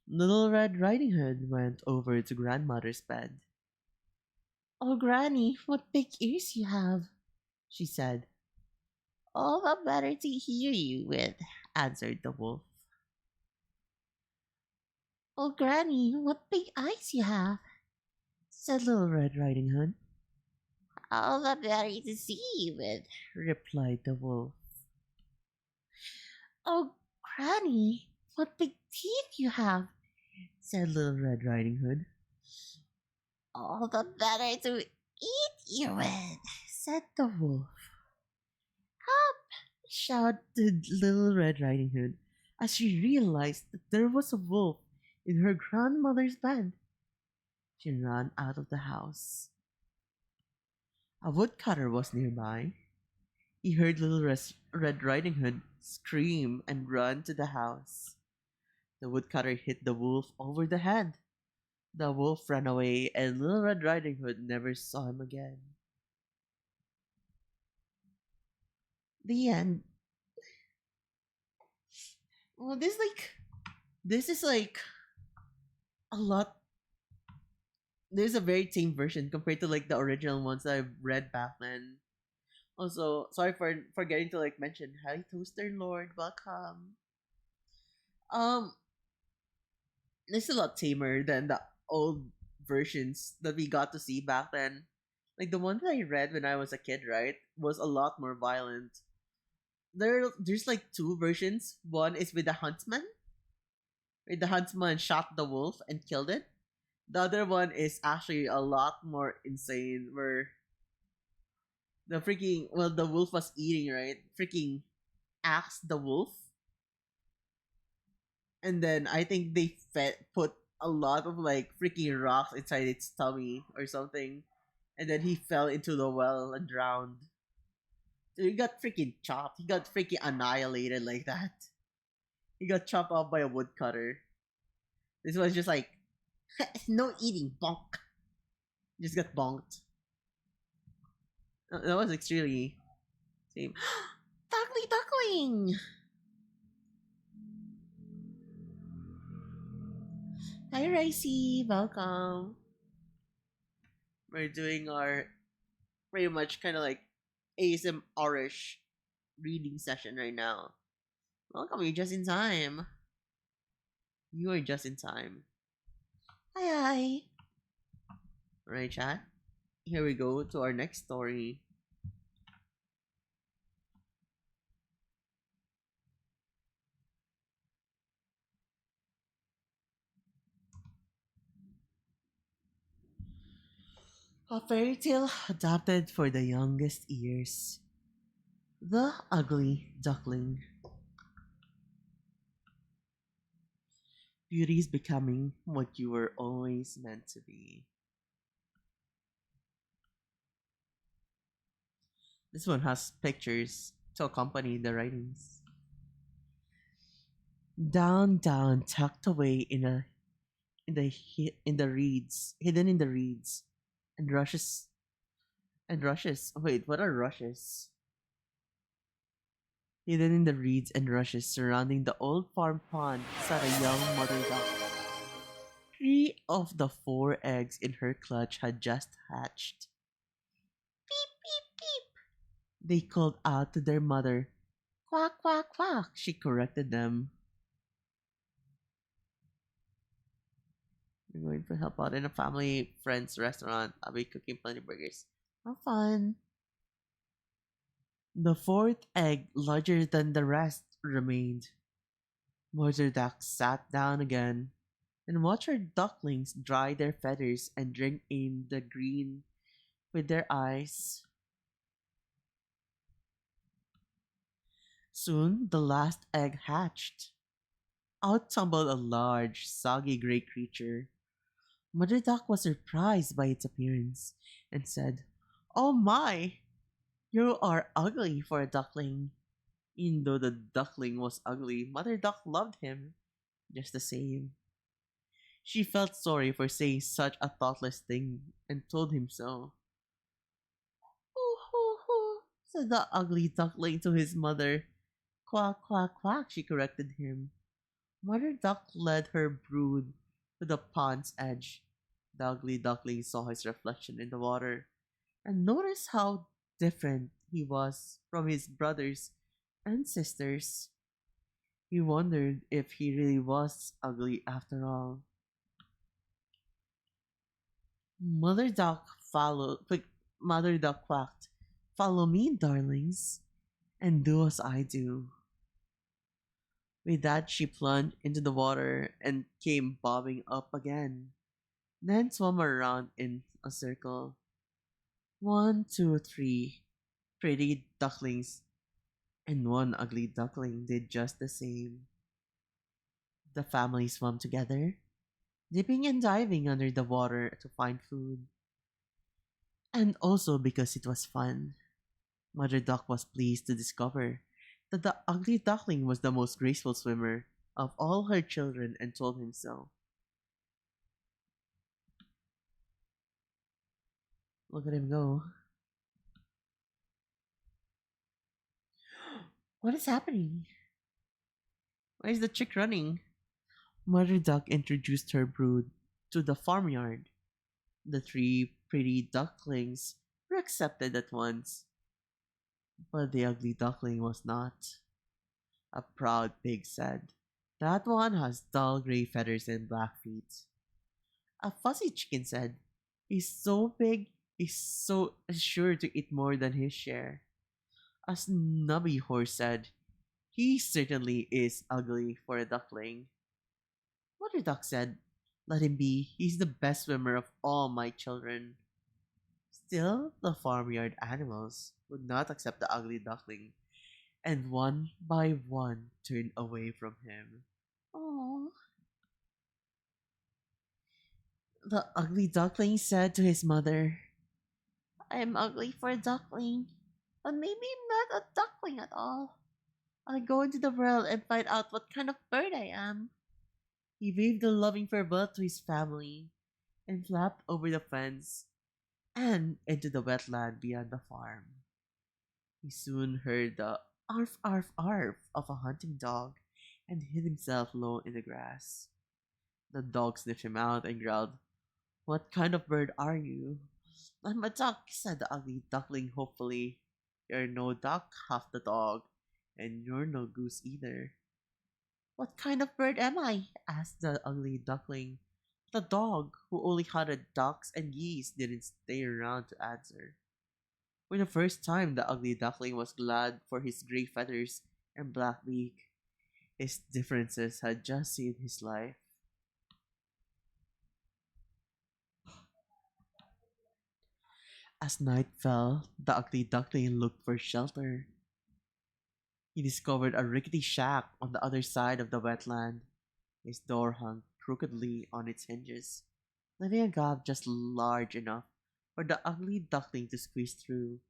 Little Red Riding Hood went over to grandmother's bed. "Oh, Granny, what big ears you have," she said. "All the better to hear you with," answered the wolf. "Oh, Granny, what big eyes you have," said Little Red Riding Hood. "All the better to see you with," replied the wolf. "Oh, Granny, what big teeth you have," said Little Red Riding Hood. "All the better to eat you with," said the wolf. "Help!" shouted Little Red Riding Hood as she realized that there was a wolf in her grandmother's bed. She ran out of the house. A woodcutter was nearby. He heard Little Red Riding Hood scream and run to the house. The woodcutter hit the wolf over the head. The wolf ran away, and Little Red Riding Hood never saw him again. The end. Well, this is like a lot. There's a very tame version compared to like the original ones that I've read back then. Also, sorry for forgetting to like mention hi Toaster Lord, welcome. Um, this is a lot tamer than the old versions that we got to see back then. Like the one that I read when I was a kid, right, was a lot more violent. There's like two versions. One is with the huntsman, where the huntsman shot the wolf and killed it. The other one is actually a lot more insane, where the wolf was eating, right? Freaking axed the wolf, and then I think they put a lot of like freaking rocks inside its tummy or something, and then he fell into the well and drowned. So he got freaking chopped. He got freaking annihilated like that. He got chopped off by a woodcutter. This was just like no eating, bonk. Just got bonked. That was extremely same. Duckly duckling. Hi Ricey, welcome. We're doing our pretty much kind of like ASMR-ish reading session right now. Welcome, you're just in time. You are just in time. Hi, hi. Alright, chat. Here we go to our next story. A fairy tale adapted for the youngest ears. The Ugly Duckling. Beauty is becoming what you were always meant to be. This one has pictures to accompany the writings. Down, down, tucked away in the reeds, hidden in the reeds, and rushes. Wait, what are rushes? Hidden in the reeds and rushes surrounding the old farm pond sat a young mother duck. Three of the four eggs in her clutch had just hatched. Beep, beep, beep. They called out to their mother. Quack, quack, quack, she corrected them. We're going to help out in a family friend's restaurant. I'll be cooking plenty of burgers. How fun. The fourth egg, larger than the rest, remained. Mother Duck sat down again and watched her ducklings dry their feathers and drink in the green with their eyes. Soon the last egg hatched. Out tumbled a large, soggy gray creature. Mother Duck was surprised by its appearance and said, "Oh my! You are ugly for a duckling." Even though the duckling was ugly, Mother Duck loved him just the same. She felt sorry for saying such a thoughtless thing and told him so. "Hoo hoo hoo," said the ugly duckling to his mother. "Quack, quack, quack," she corrected him. Mother Duck led her brood to the pond's edge. The ugly duckling saw his reflection in the water and noticed how different he was from his brothers and sisters. He wondered if he really was ugly after all. Mother Duck followed. Mother Duck quacked, "Follow me, darlings, and do as I do." With that, she plunged into the water and came bobbing up again, then swam around in a circle. One, two, three pretty ducklings and one ugly duckling did just the same. The family swam together, dipping and diving under the water to find food. And also because it was fun, Mother Duck was pleased to discover that the ugly duckling was the most graceful swimmer of all her children and told him so. Look at him go. What is happening? Why is the chick running? Mother Duck introduced her brood to the farmyard. The three pretty ducklings were accepted at once, but the ugly duckling was not. A proud pig said, "That one has dull gray feathers and black feet." A fuzzy chicken said, "He's so big, he's so sure to eat more than his share." A snubby horse said, "He certainly is ugly for a duckling." Mother Duck said, "Let him be, he's the best swimmer of all my children." Still, the farmyard animals would not accept the ugly duckling, and one by one turned away from him. Oh, the ugly duckling said to his mother, "I'm ugly for a duckling, but maybe I'm not a duckling at all. I'll go into the world and find out what kind of bird I am." He waved a loving farewell to his family and flapped over the fence and into the wetland beyond the farm. He soon heard the arf arf arf of a hunting dog and hid himself low in the grass. The dog sniffed him out and growled, "What kind of bird are you?" "I'm a duck," said the ugly duckling hopefully. "You're no duck, half the dog, and you're no goose either." "What kind of bird am I?" asked the ugly duckling. The dog, who only hunted ducks and geese, didn't stay around to answer. For the first time, the ugly duckling was glad for his gray feathers and black beak. His differences had just saved his life. As night fell, the ugly duckling looked for shelter. He discovered a rickety shack on the other side of the wetland. His door hung crookedly on its hinges, leaving a gap just large enough for the ugly duckling to squeeze through.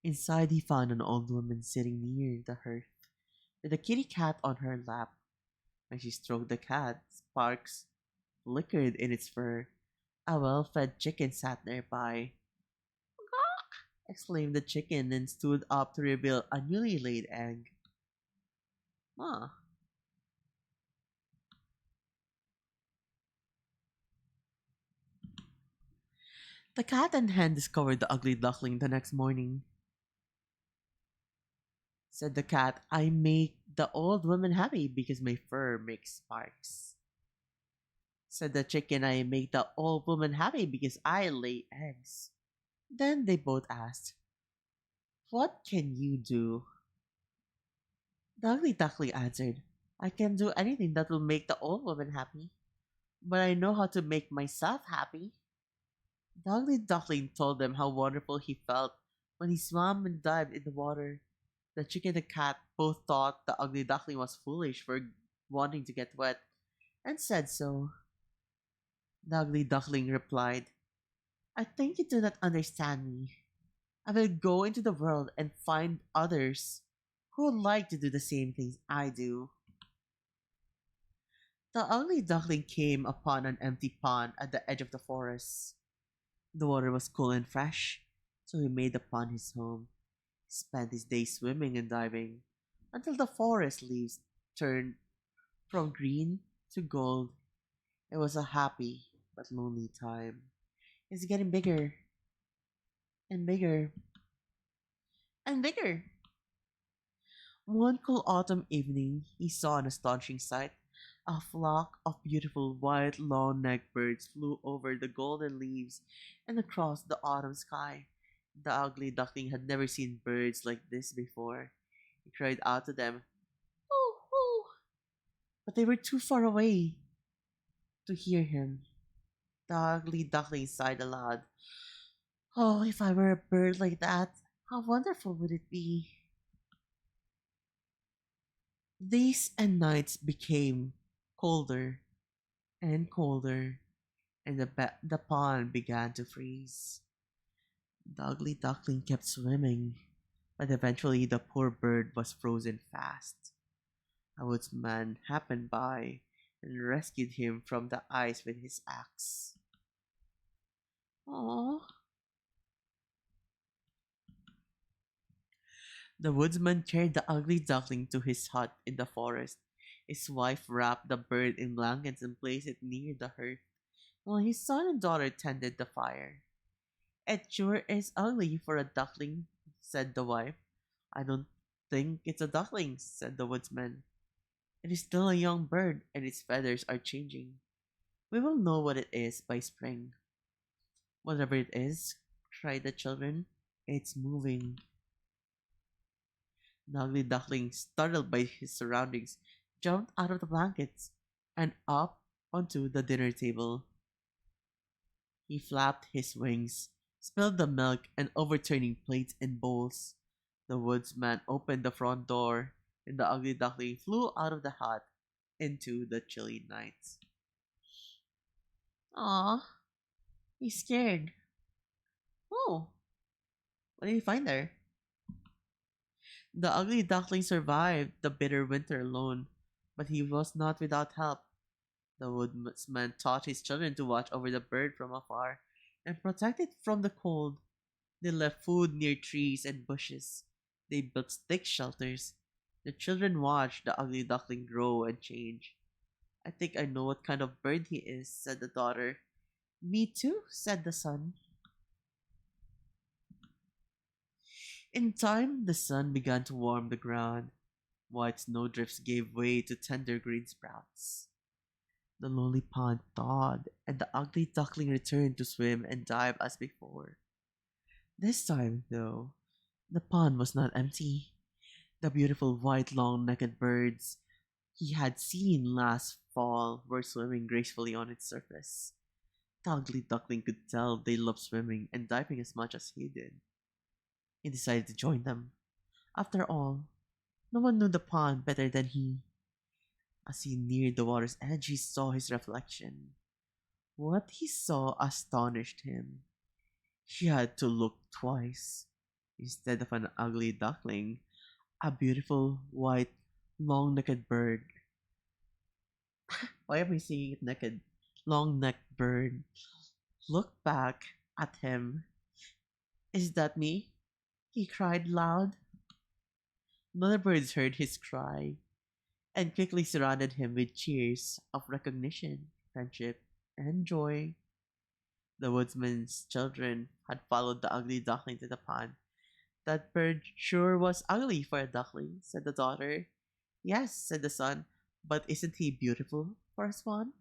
Inside, he found an old woman sitting near the hearth, with a kitty cat on her lap. When she stroked the cat, sparks flickered in its fur. A well-fed chicken sat nearby. "Gawk!" exclaimed the chicken and stood up to reveal a newly laid egg. Ah, the cat and hen discovered the ugly duckling the next morning. Said the cat, "I make the old woman happy because my fur makes sparks." Said the chicken, "I make the old woman happy because I lay eggs." Then they both asked, "What can you do?" The ugly duckling answered, "I can do anything that will make the old woman happy, but I know how to make myself happy." The ugly duckling told them how wonderful he felt when he swam and dived in the water. The chicken and the cat both thought the ugly duckling was foolish for wanting to get wet, and said so. The ugly duckling replied, "I think you do not understand me. I will go into the world and find others who would like to do the same things I do." The ugly duckling came upon an empty pond at the edge of the forest. The water was cool and fresh, so he made the pond his home. He spent his days swimming and diving until the forest leaves turned from green to gold. It was a happy but lonely time. It's getting bigger and bigger and bigger. One cool autumn evening, he saw an astonishing sight. A flock of beautiful white long-necked birds flew over the golden leaves and across the autumn sky. The ugly duckling had never seen birds like this before. He cried out to them, "Hoo, hoo!" But they were too far away to hear him. The ugly duckling sighed aloud. "Oh, if I were a bird like that, how wonderful would it be?" Days and nights became colder and colder, and the pond began to freeze. The ugly duckling kept swimming, But eventually the poor bird was frozen fast. A woodsman happened by and rescued him from the ice with his axe. Aww. The woodsman carried the ugly duckling to his hut in the forest. His wife wrapped the bird in blankets and placed it near the hearth, while his son and daughter tended the fire. It sure is ugly for a duckling, said the wife. I don't think it's a duckling, said the woodsman. It is still a young bird, and its feathers are changing. We will know what it is by spring. Whatever it is, cried the children, it's moving. The ugly duckling, startled by his surroundings, jumped out of the blankets and up onto the dinner table. He flapped his wings, spilled the milk, and overturning plates and bowls. The woodsman opened the front door, and the ugly duckling flew out of the hut into the chilly night. Aw, he's scared. Oh, what did you find there? The ugly duckling survived the bitter winter alone, but he was not without help. The woodsman taught his children to watch over the bird from afar and protect it from the cold. They left food near trees and bushes. They built stick shelters. The children watched the ugly duckling grow and change. I think I know what kind of bird he is, said the daughter. Me too, said the son. In time, the sun began to warm the ground. White snowdrifts gave way to tender green sprouts. The lonely pond thawed, and the ugly duckling returned to swim and dive as before. This time, though, the pond was not empty. The beautiful white long-necked birds he had seen last fall were swimming gracefully on its surface. The ugly duckling could tell they loved swimming and diving as much as he did. He decided to join them. After all, no one knew the pond better than he. As he neared the water's edge, he saw his reflection. What he saw astonished him. He had to look twice. Instead of an ugly duckling, a beautiful, white, long necked bird. Why am I saying it naked? Long necked bird looked back at him. Is that me? He cried loud. The other birds heard his cry and quickly surrounded him with cheers of recognition, friendship, and joy. The woodsman's children had followed the ugly duckling to the pond. That bird sure was ugly for a duckling, said the daughter. Yes, said the son, but isn't he beautiful for a swan?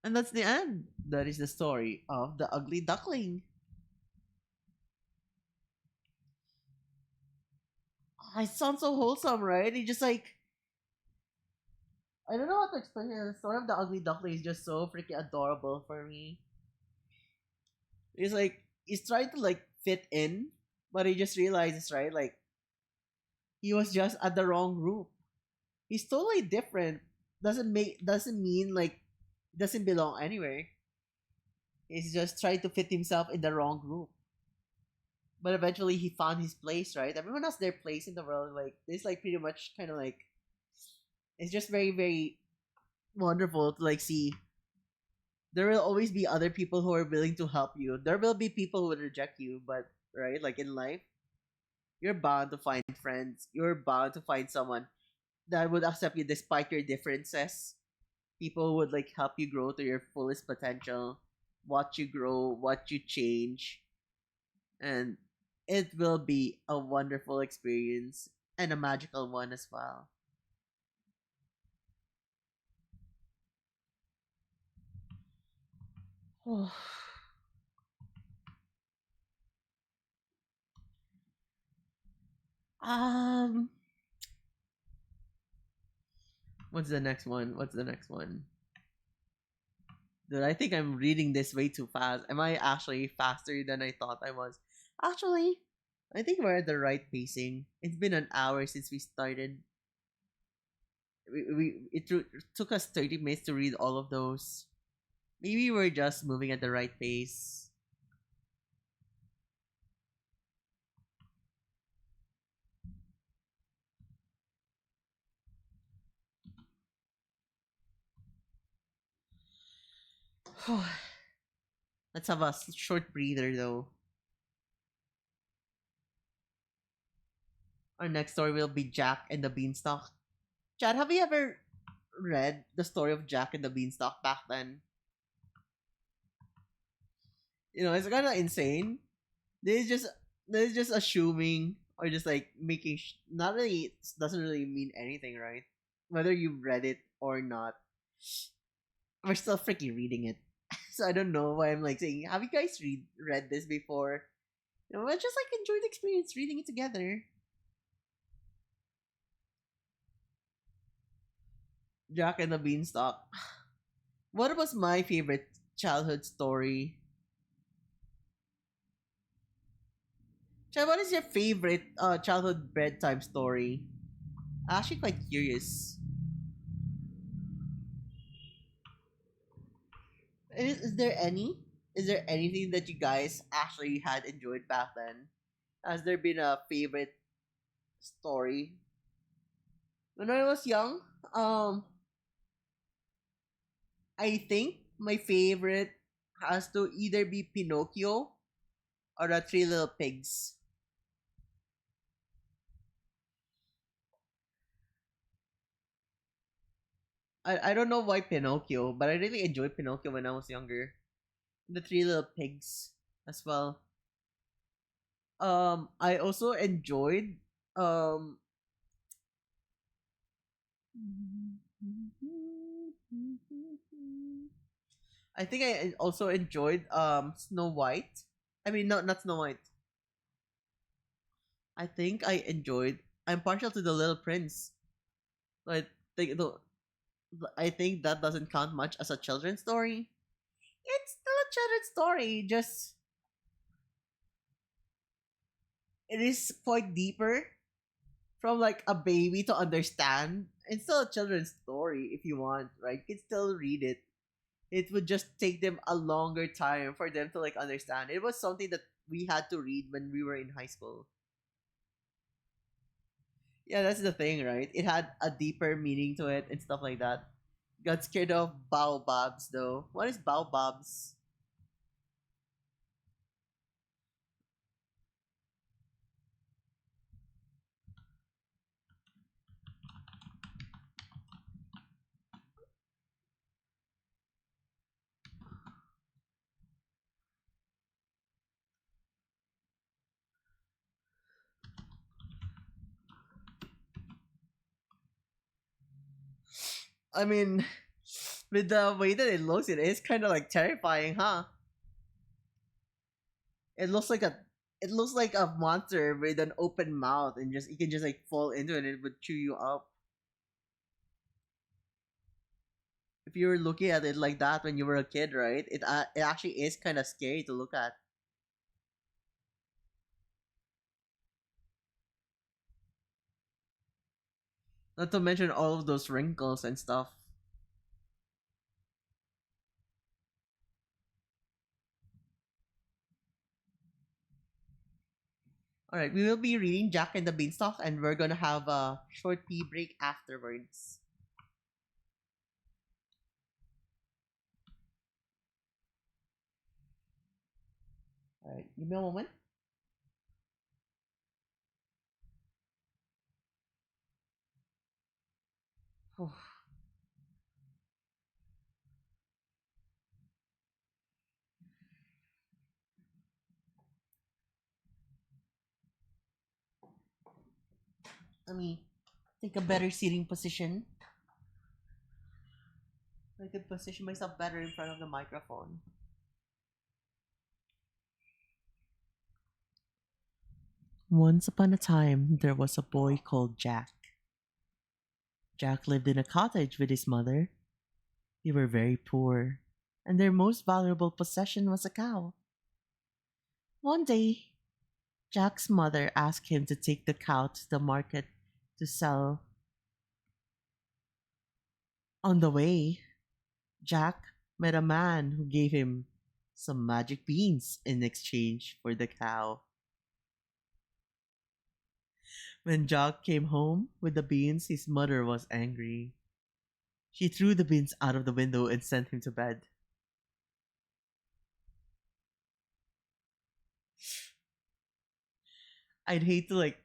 And that's the end. That is the story of the ugly duckling. It sounds so wholesome, right? He just like I don't know how to explain it. The story of the ugly duckling is just so freaking adorable for me. He's like he's trying to like fit in, but he just realizes, right? Like he was just at the wrong group. He's totally different. Doesn't mean like doesn't belong anywhere. He's just trying to fit himself in the wrong group. But eventually he found his place, right? Everyone has their place in the world. Like this like pretty much kinda like it's just very, very wonderful to like see there will always be other people who are willing to help you. There will be people who would reject you, but right, like in life, you're bound to find friends. You're bound to find someone that would accept you despite your differences. People who would like help you grow to your fullest potential, watch you grow, watch you change, and it will be a wonderful experience and a magical one as well. um, what's the next one? What's the next one? Dude, I think I'm reading this way too fast. Am I actually faster than I thought I was? Actually, I think we're at the right pacing. It's been an hour since we started. Took us 30 minutes to read all of those. Maybe we're just moving at the right pace. Let's have a short breather though. Our next story will be Jack and the Beanstalk. Chad, have you ever read the story of Jack and the Beanstalk back then? You know, it's kind of insane. They just they're just assuming or just like making not really doesn't really mean anything, right? Whether you read it or not, we're still freaking reading it. So I don't know why I'm like saying, have you guys read this before? You know, I just like enjoy the experience reading it together. Jack and the Beanstalk. What was my favorite childhood story? Chad, what is your favorite childhood bedtime story? I'm actually quite curious. Is there any? Is there anything that you guys actually had enjoyed back then? Has there been a favorite story? When I was young, um, I think my favorite has to either be Pinocchio or the Three Little Pigs. I don't know why Pinocchio, but I really enjoyed Pinocchio when I was younger. The Three Little Pigs as well. I also enjoyed um I think I also enjoyed Snow White. I mean, not Snow White. I think I enjoyed. I'm partial to the Little Prince. So I think that doesn't count much as a children's story. It's still a children's story. Just it is quite deeper from like a baby to understand. It's still a children's story if you want, right? You can still read it. It would just take them a longer time for them to like understand. It was something that we had to read when we were in high school. Yeah, that's the thing, right? It had a deeper meaning to it and stuff like that. Got scared of baobabs though. What is baobabs? I mean, with the way that it looks, it is kind of like terrifying, huh? It looks like a monster with an open mouth and just you can just like fall into it and it would chew you up. If you were looking at it like that when you were a kid, right? It actually is kind of scary to look at. Not to mention all of those wrinkles and stuff. All right, we will be reading Jack and the Beanstalk, and we're gonna have a short tea break afterwards. All right, give me a moment. Let me take a better seating position. I could position myself better in front of the microphone. Once upon a time, there was a boy called Jack. Jack lived in a cottage with his mother. They were very poor, and their most valuable possession was a cow. One day, Jack's mother asked him to take the cow to the market to sell. On the way, Jack met a man who gave him some magic beans in exchange for the cow. When Jack came home with the beans, his mother was angry. She threw the beans out of the window and sent him to bed. I'd hate to like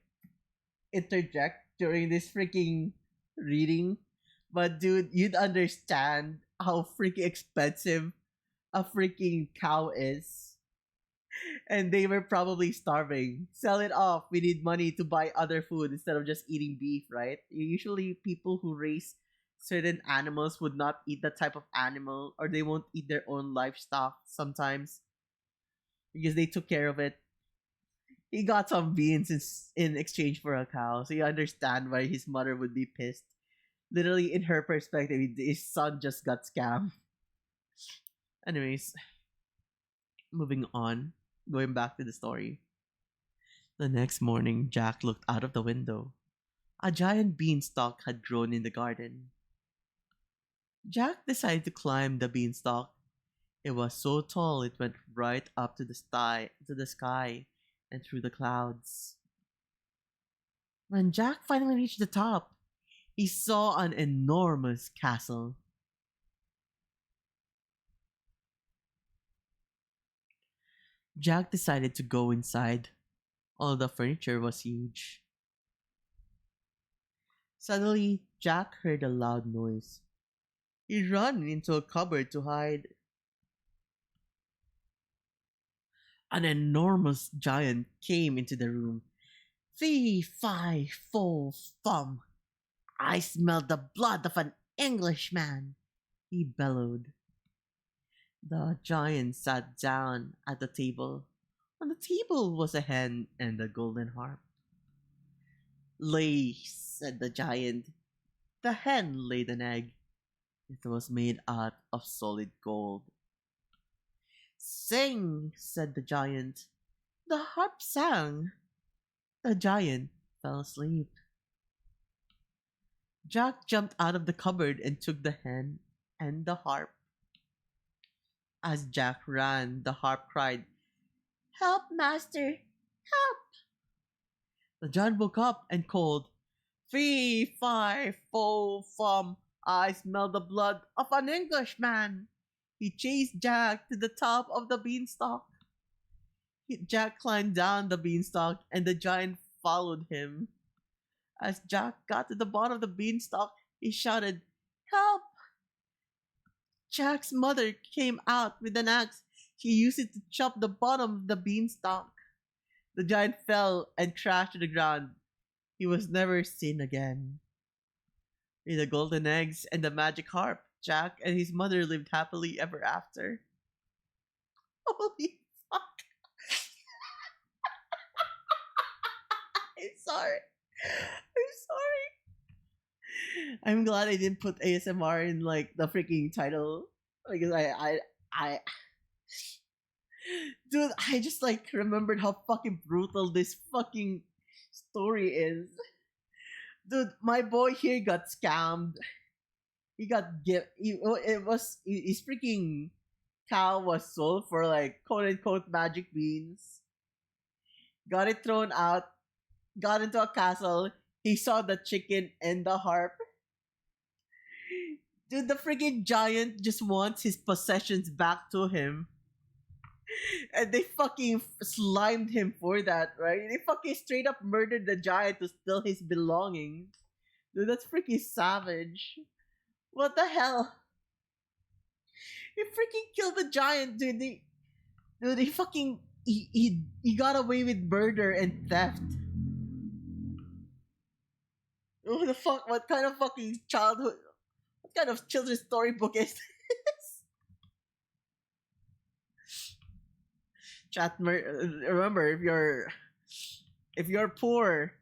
interject during this freaking reading, but dude, you'd understand how freaking expensive a freaking cow is. And they were probably starving. Sell it off. We need money to buy other food instead of just eating beef, right? Usually, people who raise certain animals would not eat that type of animal, or they won't eat their own livestock sometimes because they took care of it. He got some beans in exchange for a cow, so you understand why his mother would be pissed. Literally, in her perspective, his son just got scammed. Anyways, moving on, going back to the story. The next morning, Jack looked out of the window. A giant beanstalk had grown in the garden. Jack decided to climb the beanstalk. It was so tall it went right up to the sky and through the clouds. When Jack finally reached the top, he saw an enormous castle. Jack decided to go inside. All the furniture was huge. Suddenly, Jack heard a loud noise. He ran into a cupboard to hide. An enormous giant came into the room. Fee, fi, fo, fum. I smell the blood of an Englishman, he bellowed. The giant sat down at the table. On the table was a hen and a golden harp. Lay, said the giant. The hen laid an egg. It was made out of solid gold. Sing, said the giant. The harp sang. The giant fell asleep. Jack jumped out of the cupboard and took the hen and the harp. As Jack ran, the harp cried, Help, master! Help! The giant woke up and called, Fee, fi, fo, fum, I smell the blood of an Englishman. He chased Jack to the top of the beanstalk. Jack climbed down the beanstalk and the giant followed him. As Jack got to the bottom of the beanstalk, he shouted, Help! Jack's mother came out with an axe. She used it to chop the bottom of the beanstalk. The giant fell and crashed to the ground. He was never seen again. With the golden eggs and the magic harp, Jack and his mother lived happily ever after. Holy fuck. I'm sorry. I'm sorry. I'm glad I didn't put ASMR in like the freaking title because I dude, I just like remembered how fucking brutal this fucking story is. Dude, my boy here got scammed. He got it was his freaking cow was sold for like quote unquote magic beans. Got it thrown out, got into a castle. He saw the chicken and the harp. Dude, the freaking giant just wants his possessions back to him. And they fucking slimed him for that, right? They fucking straight up murdered the giant to steal his belongings. Dude, that's freaking savage. What the hell? He freaking killed the giant, dude. He fucking he got away with murder and theft. What the fuck? What kind of fucking childhood? What kind of children's storybook is this? Remember, if you're poor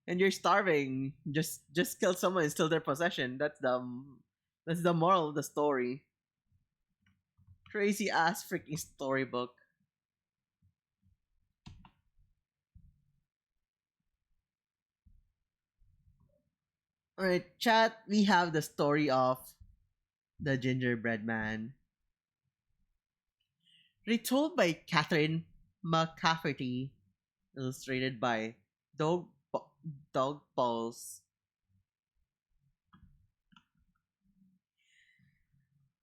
and you're starving, just kill someone and steal their possession. That's the moral of the story. Crazy ass freaking storybook. Alright, chat, we have the story of the gingerbread man. Retold by Catherine McCafferty, illustrated by Doug, Doug Pauls.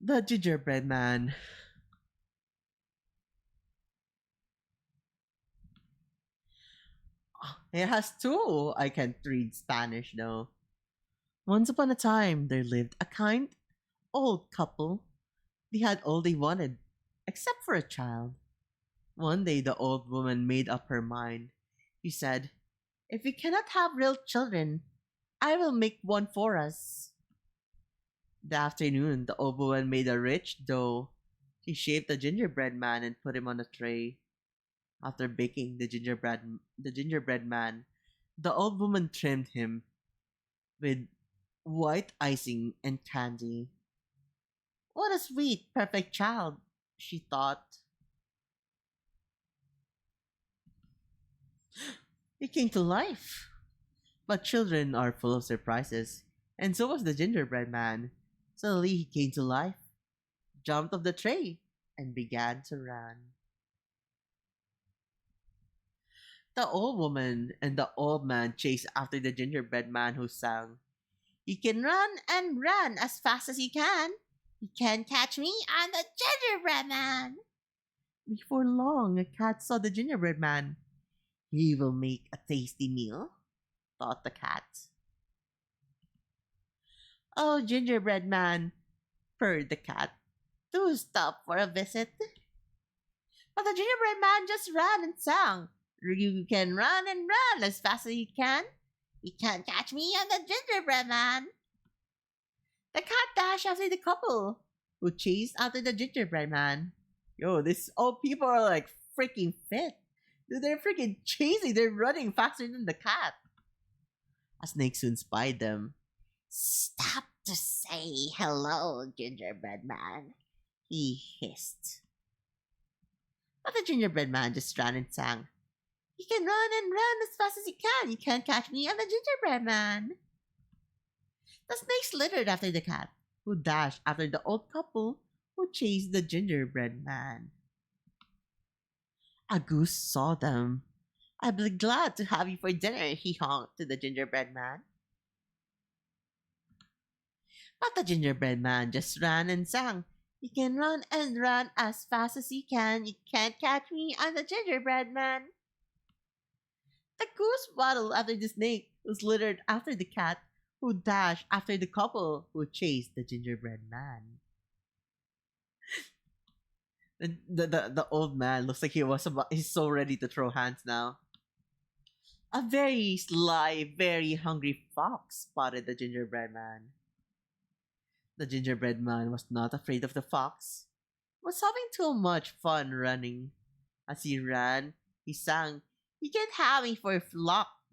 The gingerbread man. It has two. I can't read Spanish though. Once upon a time, there lived a kind old couple. They had all they wanted, except for a child. One day, the old woman made up her mind. She said, "If we cannot have real children, I will make one for us." The afternoon, the old woman made a rich dough. She shaped a gingerbread man and put him on a tray. After baking the gingerbread man, the old woman trimmed him with white icing and candy. What a sweet, perfect child, she thought. He came to life. But children are full of surprises, and so was the gingerbread man. Suddenly he came to life, jumped off the tray, and began to run. The old woman and the old man chased after the gingerbread man who sang, "You can run and run as fast as you can. You can't catch me, I'm the gingerbread man." Before long, a cat saw the gingerbread man. "He will make a tasty meal," thought the cat. "Oh, gingerbread man," purred the cat, "do stop for a visit." But the gingerbread man just ran and sang, "You can run and run as fast as you can. You can't catch me, I'm the gingerbread man." The cat dashed after the couple, who chased after the gingerbread man. Yo, these old people are like freaking fit. Dude, they're freaking chasing. They're running faster than the cat. A snake soon spied them. "Stop to say hello, gingerbread man," he hissed. But the gingerbread man just ran and sang, "You can run and run as fast as you can. You can't catch me, I'm the gingerbread man." The snake slithered after the cat, who dashed after the old couple who chased the gingerbread man. A goose saw them. "I'll be glad to have you for dinner," he honked to the gingerbread man. But the gingerbread man just ran and sang, "You can run and run as fast as you can. You can't catch me, I'm the gingerbread man." The goose waddled after the snake, who slithered after the cat, who dashed after the couple who chased the gingerbread man. The old man looks like he's so ready to throw hands now. A very sly, very hungry fox spotted the gingerbread man. The gingerbread man was not afraid of the fox. He was having too much fun running. As he ran, he sang, "You can't have me for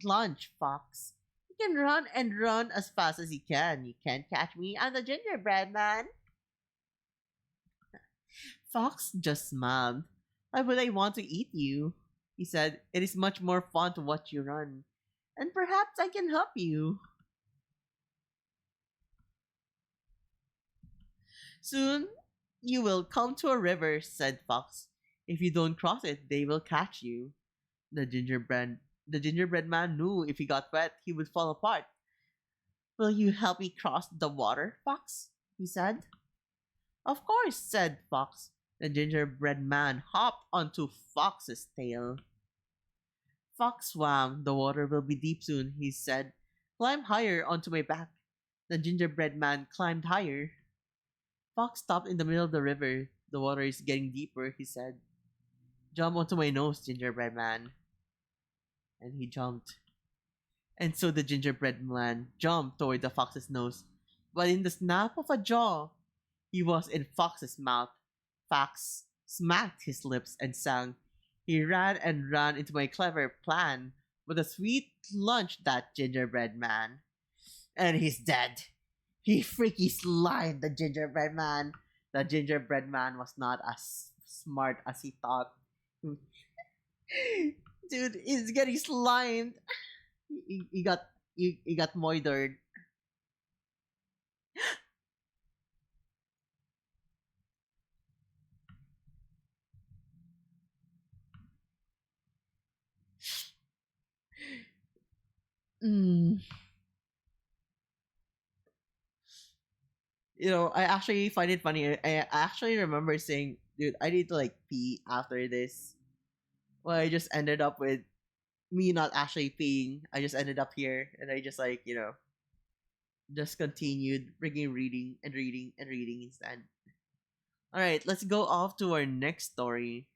lunch, fox. You can run and run as fast as you can. You can't catch me, I'm the gingerbread man." Fox just smiled. "Why would I want to eat you?" he said. "It is much more fun to watch you run. And perhaps I can help you." "Soon you will come to a river," said Fox. "If you don't cross it, they will catch you." The gingerbread man knew if he got wet, he would fall apart. "Will you help me cross the water, Fox?" he said. "Of course," said Fox. The gingerbread man hopped onto Fox's tail. Fox swam. "The water will be deep soon," he said. "Climb higher onto my back." The gingerbread man climbed higher. Fox stopped in the middle of the river. "The water is getting deeper," he said. "Jump onto my nose, gingerbread man." And he jumped. And so the gingerbread man jumped toward the fox's nose. But in the snap of a jaw, he was in Fox's mouth. Fox smacked his lips and sang, "He ran and ran into my clever plan. What a sweet lunch, that gingerbread man." And he's dead. He freaky slimed the gingerbread man. The gingerbread man was not as smart as he thought. Dude, he's getting slimed. He got moidered. Mm. I actually find it funny. I actually remember saying, "Dude, I need to like pee after this." Well, I just ended up with me not actually peeing. I just ended up here, and I just like just continued freaking reading and reading and reading instead. All right, let's go off to our next story.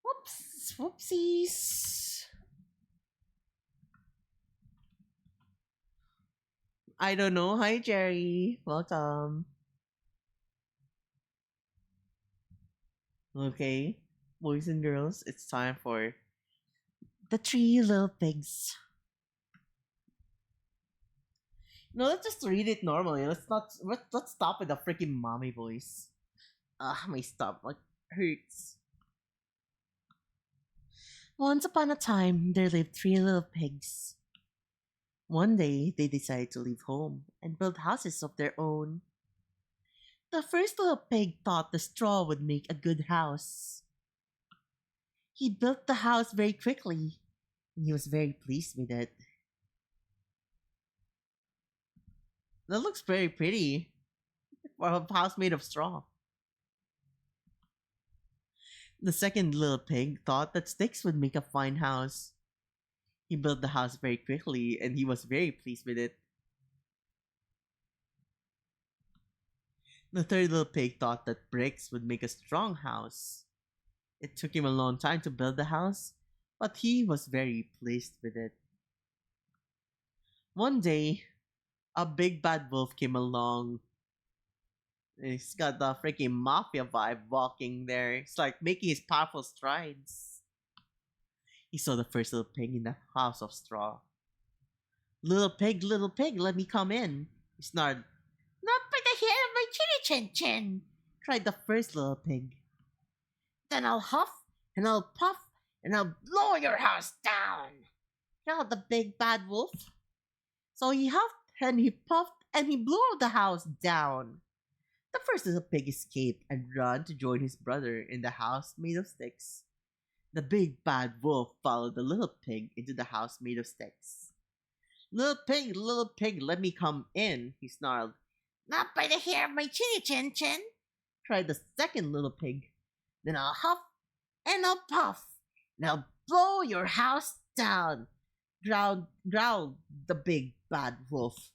Whoops, whoopsies. I don't know. Hi, Jerry. Welcome. Okay, boys and girls, it's time for the Three Little Pigs. No, let's just read it normally. Let's stop with the freaking mommy voice. My stomach hurts. Once upon a time, there lived three little pigs. One day, they decided to leave home and build houses of their own. The first little pig thought the straw would make a good house. He built the house very quickly, and he was very pleased with it. That looks very pretty for a house made of straw. The second little pig thought that sticks would make a fine house. He built the house very quickly, and he was very pleased with it. The third little pig thought that bricks would make a strong house. It took him a long time to build the house, but he was very pleased with it. One day, a big bad wolf came along. He's got the freaking mafia vibe walking there. It's like making his powerful strides. He saw the first little pig in the house of straw. Little pig, let me come in. He snarled. Not by the hair of my chinny chin chin, cried the first little pig. Then I'll huff, and I'll puff, and I'll blow your house down, growled the big bad wolf. So he huffed, and he puffed, and he blew the house down. The first little pig escaped and ran to join his brother in the house made of sticks. The big bad wolf followed the little pig into the house made of sticks. Little pig, let me come in, he snarled. Not by the hair of my chinny chin chin, cried the second little pig. Then I'll huff and I'll puff, and I'll blow your house down, growled the big bad wolf.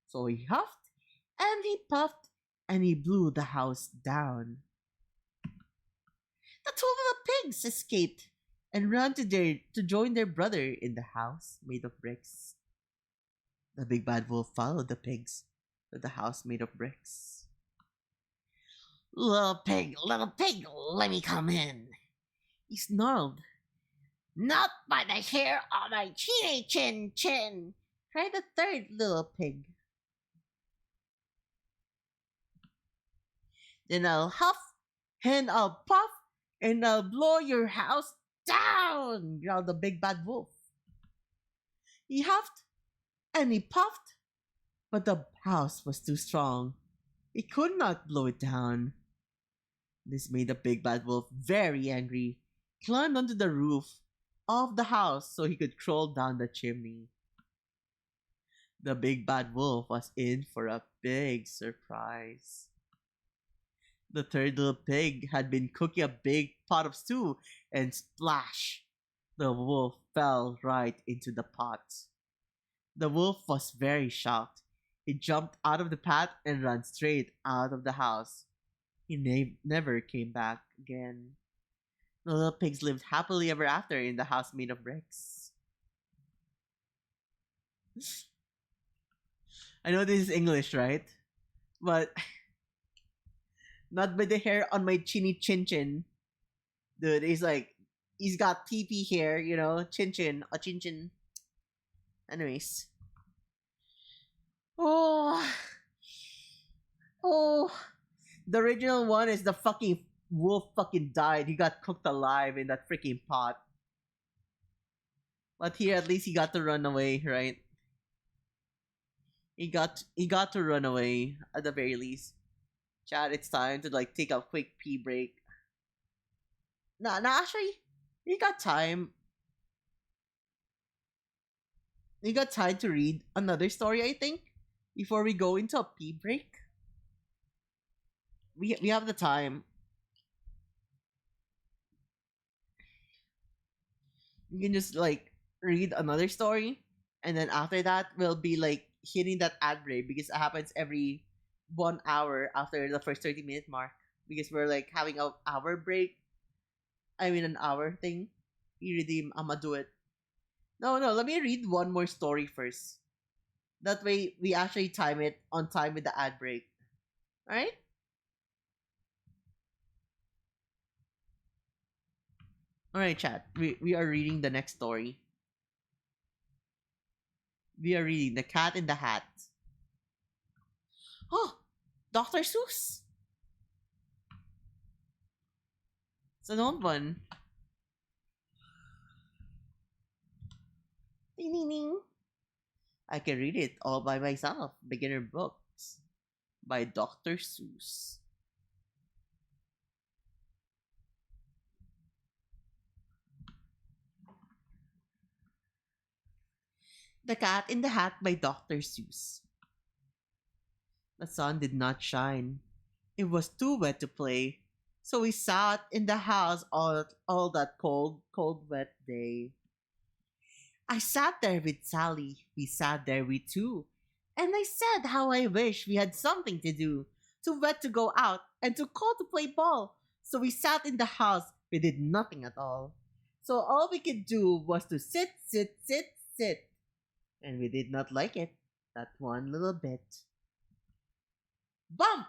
So he huffed and he puffed and he blew the house down. The two little pigs escaped and ran to join their brother in the house made of bricks. The big bad wolf followed the pigs to the house made of bricks. Little pig, let me come in, he snarled. Not by the hair of my chinny chin chin, cried the third little pig. Then I'll huff and I'll puff and I'll blow your house down, growled the big bad wolf. He huffed and he puffed, but the house was too strong. He could not blow it down. This made the big bad wolf very angry. He climbed onto the roof of the house so he could crawl down the chimney. The big bad wolf was in for a big surprise. The third little pig had been cooking a big pot of stew, and splash! The wolf fell right into the pot. The wolf was very shocked. He jumped out of the pot and ran straight out of the house. He never came back again. The little pigs lived happily ever after in the house made of bricks. I know this is English, right? But not by the hair on my chinny chin chin. Dude, he's got TP hair, chin chin, a chin chin. Anyways. Oh. The original one is the fucking wolf fucking died. He got cooked alive in that freaking pot. But here at least he got to run away, right? He got to run away at the very least. Chat, it's time to take a quick pee break. Nah, actually, we got time. We got time to read another story, I think, before we go into a pee break. We have the time. We can just like read another story, and then after that we'll be like hitting that ad break because it happens every 1 hour after the first 30-minute mark because we're like having a hour break. I mean an hour thing. You redeem, I'ma do it. No, no, let me read one more story first. That way we actually time it on time with the ad break. Alright? Alright, chat. We are reading the next story. We are reading The Cat in the Hat. Oh, Dr. Seuss. It's an old one. Ding ding ding. I can read it all by myself. Beginner books by Dr. Seuss. The Cat in the Hat by Dr. Seuss. The sun did not shine. It was too wet to play. So we sat in the house all that cold, wet day. I sat there with Sally. We sat there we two. And I said how I wish we had something to do. Too wet to go out and too cold to play ball. So we sat in the house. We did nothing at all. So all we could do was to sit, sit, sit, sit. And we did not like it. That one little bit. Bump!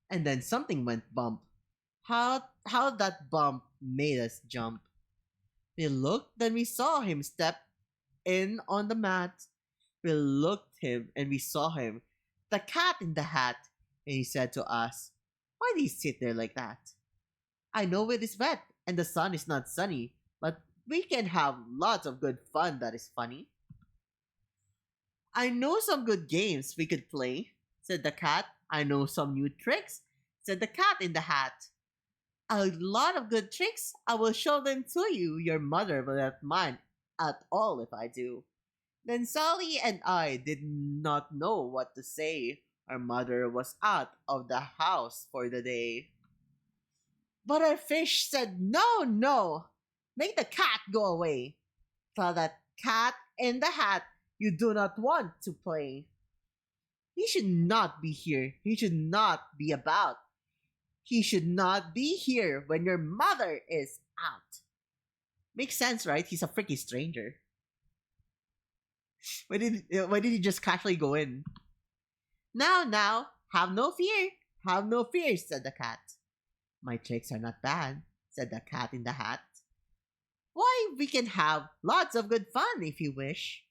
And then something went bump. How that bump made us jump. We looked, then we saw him step in on the mat. We looked him and we saw him, the cat in the hat, and he said to us, "Why do you sit there like that? I know it is wet and the sun is not sunny, but we can have lots of good fun that is funny." "I know some good games we could play," said the cat. "I know some new tricks," said the cat in the hat. "A lot of good tricks. I will show them to you. Your mother will not mind at all if I do." Then Sally and I did not know what to say. Our mother was out of the house for the day. But our fish said, "No, no, make the cat go away. Tell that cat in the hat you do not want to play. He should not be here. He should not be about. He should not be here when your mother is out." Makes sense, right? He's a freaky stranger. Why did he just casually go in? "Now, now, have no fear. Have no fear," said the cat. "My tricks are not bad," said the cat in the hat. "Why, we can have lots of good fun if you wish.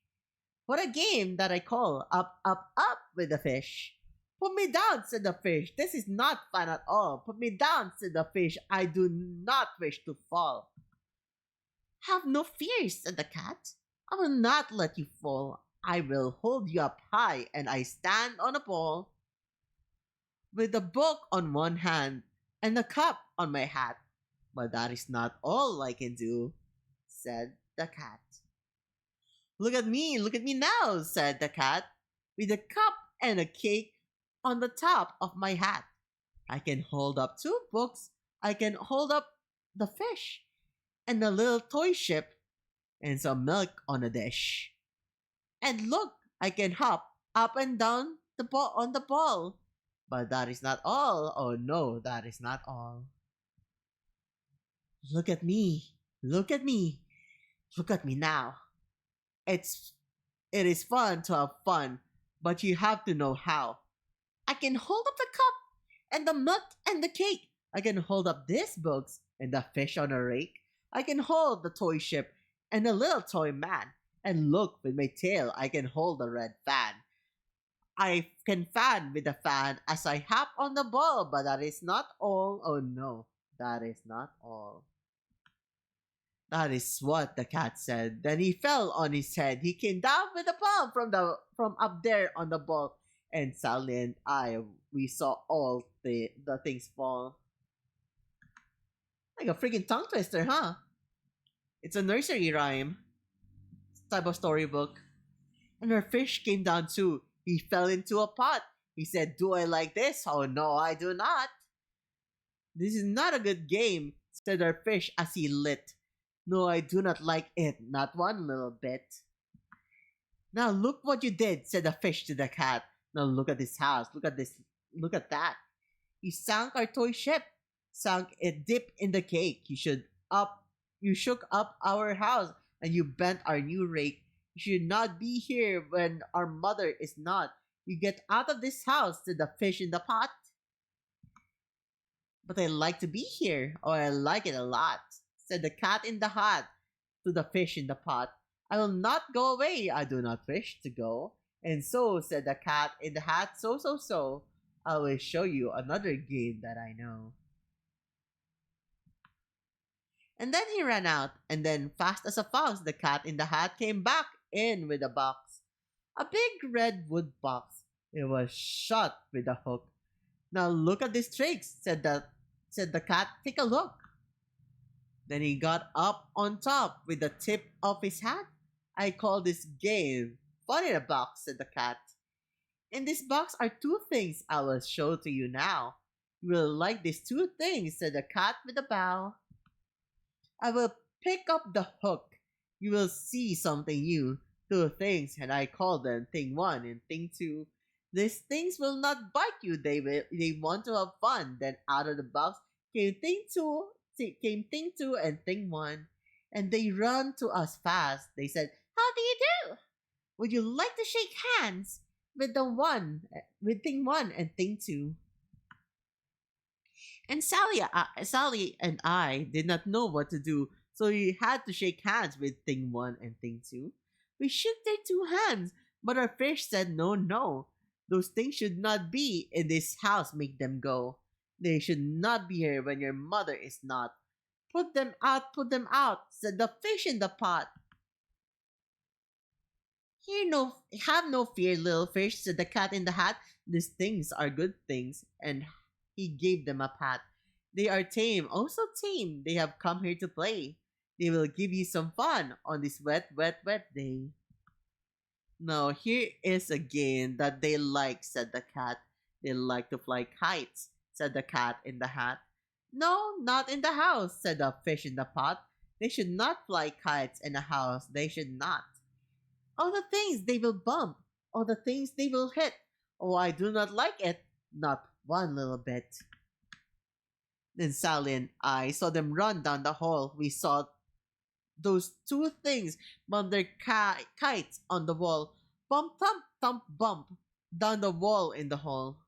What a game that I call Up, Up, Up with the fish." "Put me down," said the fish. "This is not fun at all. Put me down," said the fish. "I do not wish to fall." "Have no fear," said the cat. "I will not let you fall. I will hold you up high, and I stand on a pole with a book on one hand and a cup on my hat. But that is not all I can do," said the cat. Look at me now," said the cat, "with a cup and a cake on the top of my hat. I can hold up two books. I can hold up the fish and a little toy ship and some milk on a dish. And look, I can hop up and down the ball on the ball. But that is not all. Oh no, that is not all. Look at me. Look at me. Look at me now. It's it is fun to have fun, but you have to know how. I can hold up the cup and the milk and the cake. I can hold up these books and the fish on a rake. I can hold the toy ship and the little toy man. And look, with my tail, I can hold the red fan. I can fan with the fan as I hop on the ball, but that is not all. Oh no, that is not all. That is what the cat said. Then he fell on his head. He came down with a ball from up there on the ball, and Sally and I we saw all the things fall. Like a freaking tongue twister, huh? It's a nursery rhyme type of storybook. And our fish came down too. He fell into a pot. He said, "Do I like this? Oh no, I do not." "This is not a good game," said our fish as he lit. "No, I do not like it, not one little bit." "Now look what you did," said the fish to the cat. "Now look at this house, look at this, look at that. You sank our toy ship, sank it deep in the cake. You shook up our house, and you bent our new rake. You should not be here when our mother is not. You get out of this house," said the fish in the pot. "But I like to be here. Oh, I like it a lot," said the cat in the hat to the fish in the pot. "I will not go away. I do not wish to go." "And so," said the cat in the hat, so, "I will show you another game that I know." And then he ran out, and then, fast as a fox, the cat in the hat came back in with a box. A big red wood box. It was shut with a hook. "Now look at these tricks," said the cat. "Take a look." Then he got up on top with the tip of his hat. "I call this game Fun in a Box," said the cat. "In this box are two things I will show to you now. You will like these two things," said the cat with a bow. "I will pick up the hook. You will see something new. Two things, and I call them Thing 1 and Thing 2. These things will not bite you. They want to have fun." Then out of the box came Thing 2 and Thing 1, and they run to us fast. They said, "How do you do? Would you like to shake hands with Thing 1 and Thing 2?" And Sally and I did not know what to do, so we had to shake hands with Thing 1 and Thing 2. We shook their two hands, but our fish said, "No, no. Those things should not be in this house. Make them go. They should not be here when your mother is not. Put them out," said the fish in the pot. Have no fear, little fish," said the cat in the hat. "These things are good things," and he gave them a pat. "They are tame, oh so tame. They have come here to play. They will give you some fun on this wet, wet, wet day." "Now here is a game that they like," said the cat. "They like to fly kites," said the cat in the hat. "No, not in the house," said the fish in the pot. "They should not fly kites in a house. They should not. All the things they will bump, all the things they will hit. Oh, I do not like it, not one little bit." Then Sally and I saw them run down the hall. We saw those two things bump their kites on the wall. Bump, thump, thump, bump down the wall in the hall.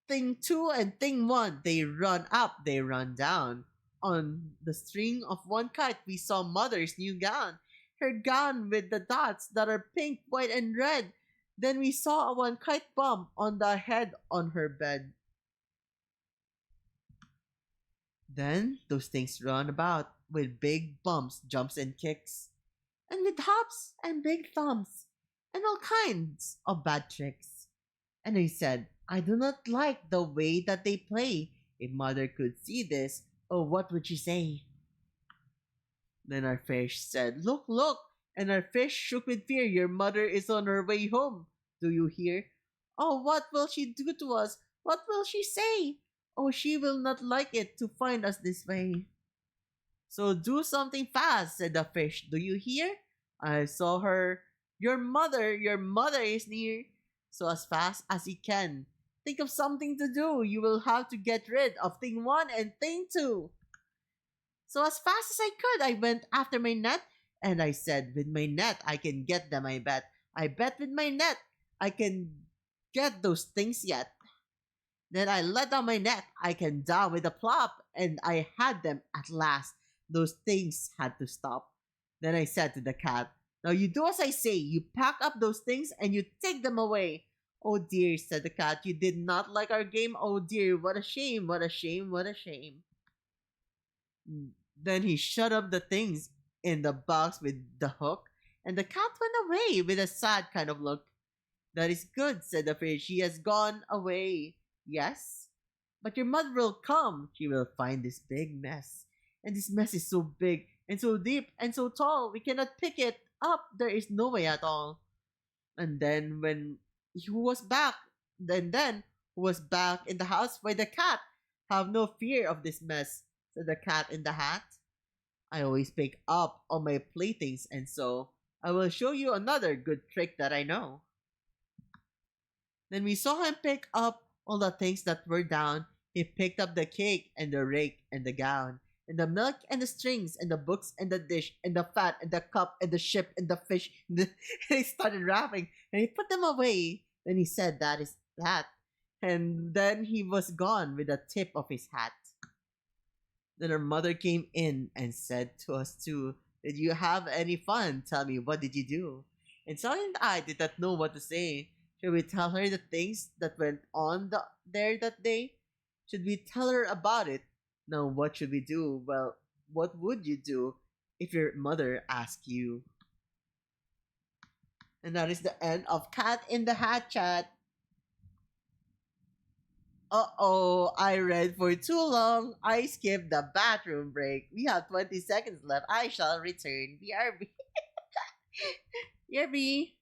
Thing 2 and Thing 1, they run up, they run down. On the string of one kite, we saw Mother's new gown. Her gown with the dots that are pink, white, and red. Then we saw a one kite bump on the head on her bed. Then those things run about with big bumps, jumps, and kicks, and with hops and big thumps, and all kinds of bad tricks. And I said, "I do not like the way that they play. If mother could see this, oh, what would she say?" Then our fish said, "Look, look!" And our fish shook with fear. "Your mother is on her way home. Do you hear? Oh, what will she do to us? What will she say? Oh, she will not like it to find us this way." "So do something fast," said the fish. "Do you hear? I saw her. Your mother is near." So as fast as you can, think of something to do. You will have to get rid of Thing 1 and Thing 2. So as fast as I could, I went after my net, and I said, "With my net, I can get them, I bet. I bet with my net, I can get those things yet." Then I let down my net. I came down with a plop, and I had them at last. Those things had to stop. Then I said to the cat, "Now you do as I say. You pack up those things and you take them away." "Oh dear," said the cat, "you did not like our game. Oh dear, what a shame, what a shame, what a shame." Then he shut up the things in the box with the hook, and the cat went away with a sad kind of look. "That is good," said the fish. "She has gone away." "Yes, but your mother will come. She will find this big mess. And this mess is so big and so deep and so tall, we cannot pick it up, there is no way at all. And then when he was back, then who was back in the house by the cat. Have no fear of this mess, said the cat in the hat. I always pick up all my playthings, and so I will show you another good trick that I know. Then we saw him pick up all the things that were down. He picked up the cake and the rake and the gown, and the milk and the strings and the books and the dish and the fat and the cup and the ship and the fish. And he started laughing and he put them away. Then he said, "That is that." And then he was gone with the tip of his hat. Then our mother came in and said to us too, "Did you have any fun? Tell me, what did you do?" And Sally and I did not know what to say. Should we tell her the things that went on there that day? Should we tell her about it? Now, what should we do? Well, what would you do if your mother asked you? And that is the end of Cat in the Hat Chat. Uh-oh, I read for too long. I skipped the bathroom break. We have 20 seconds left. I shall return. BRB. BRB.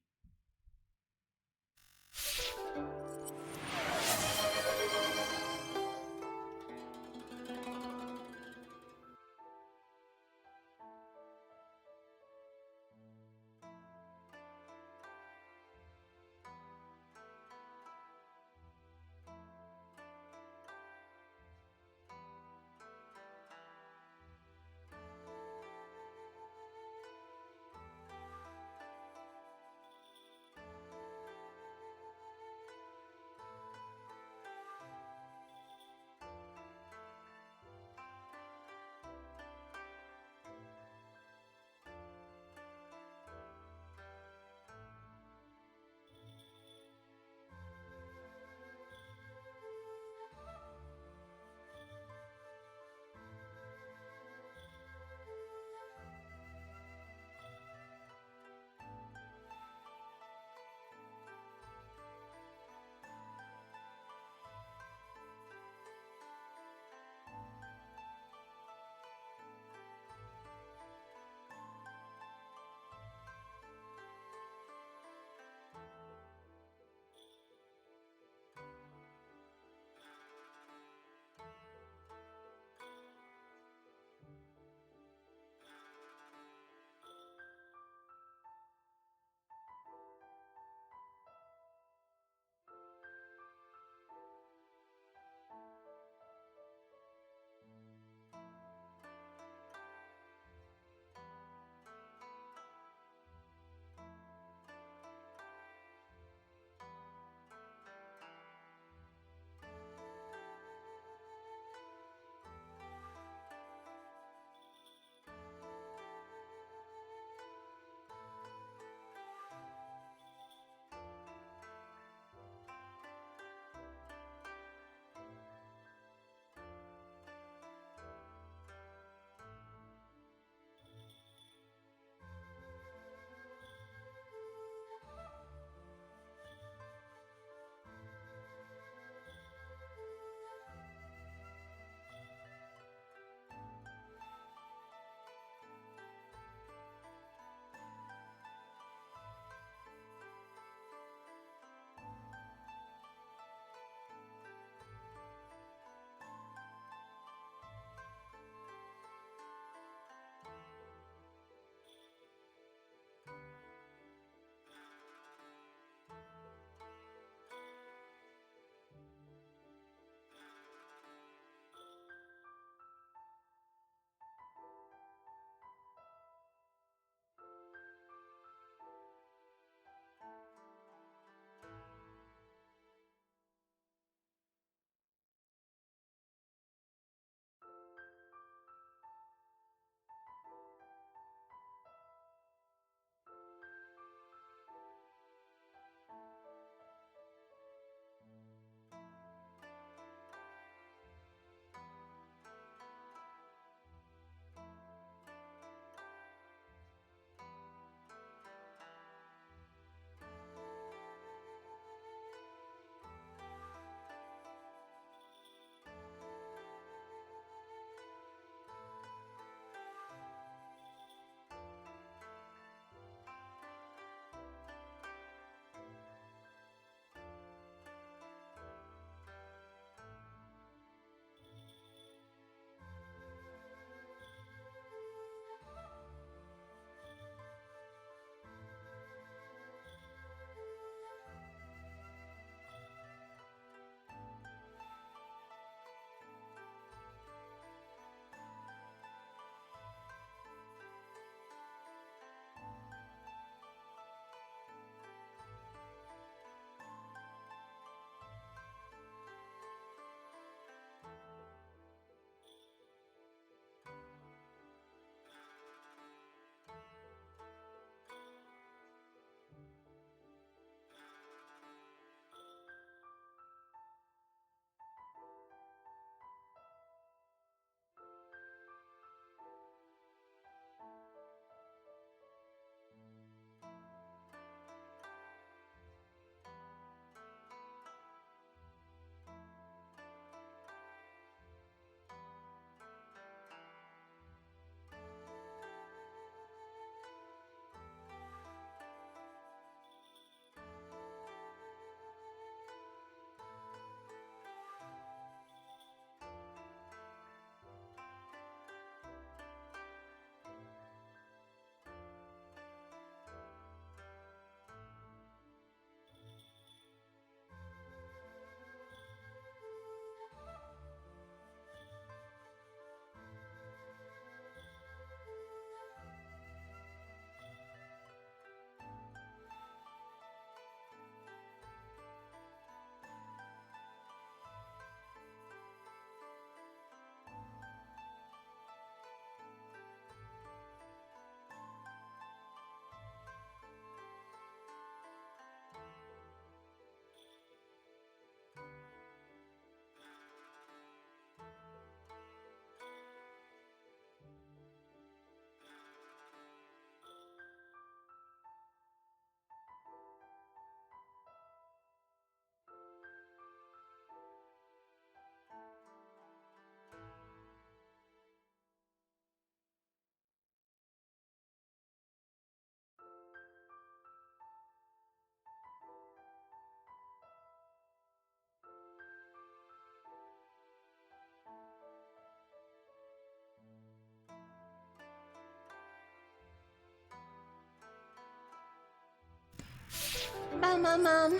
Mama, mom.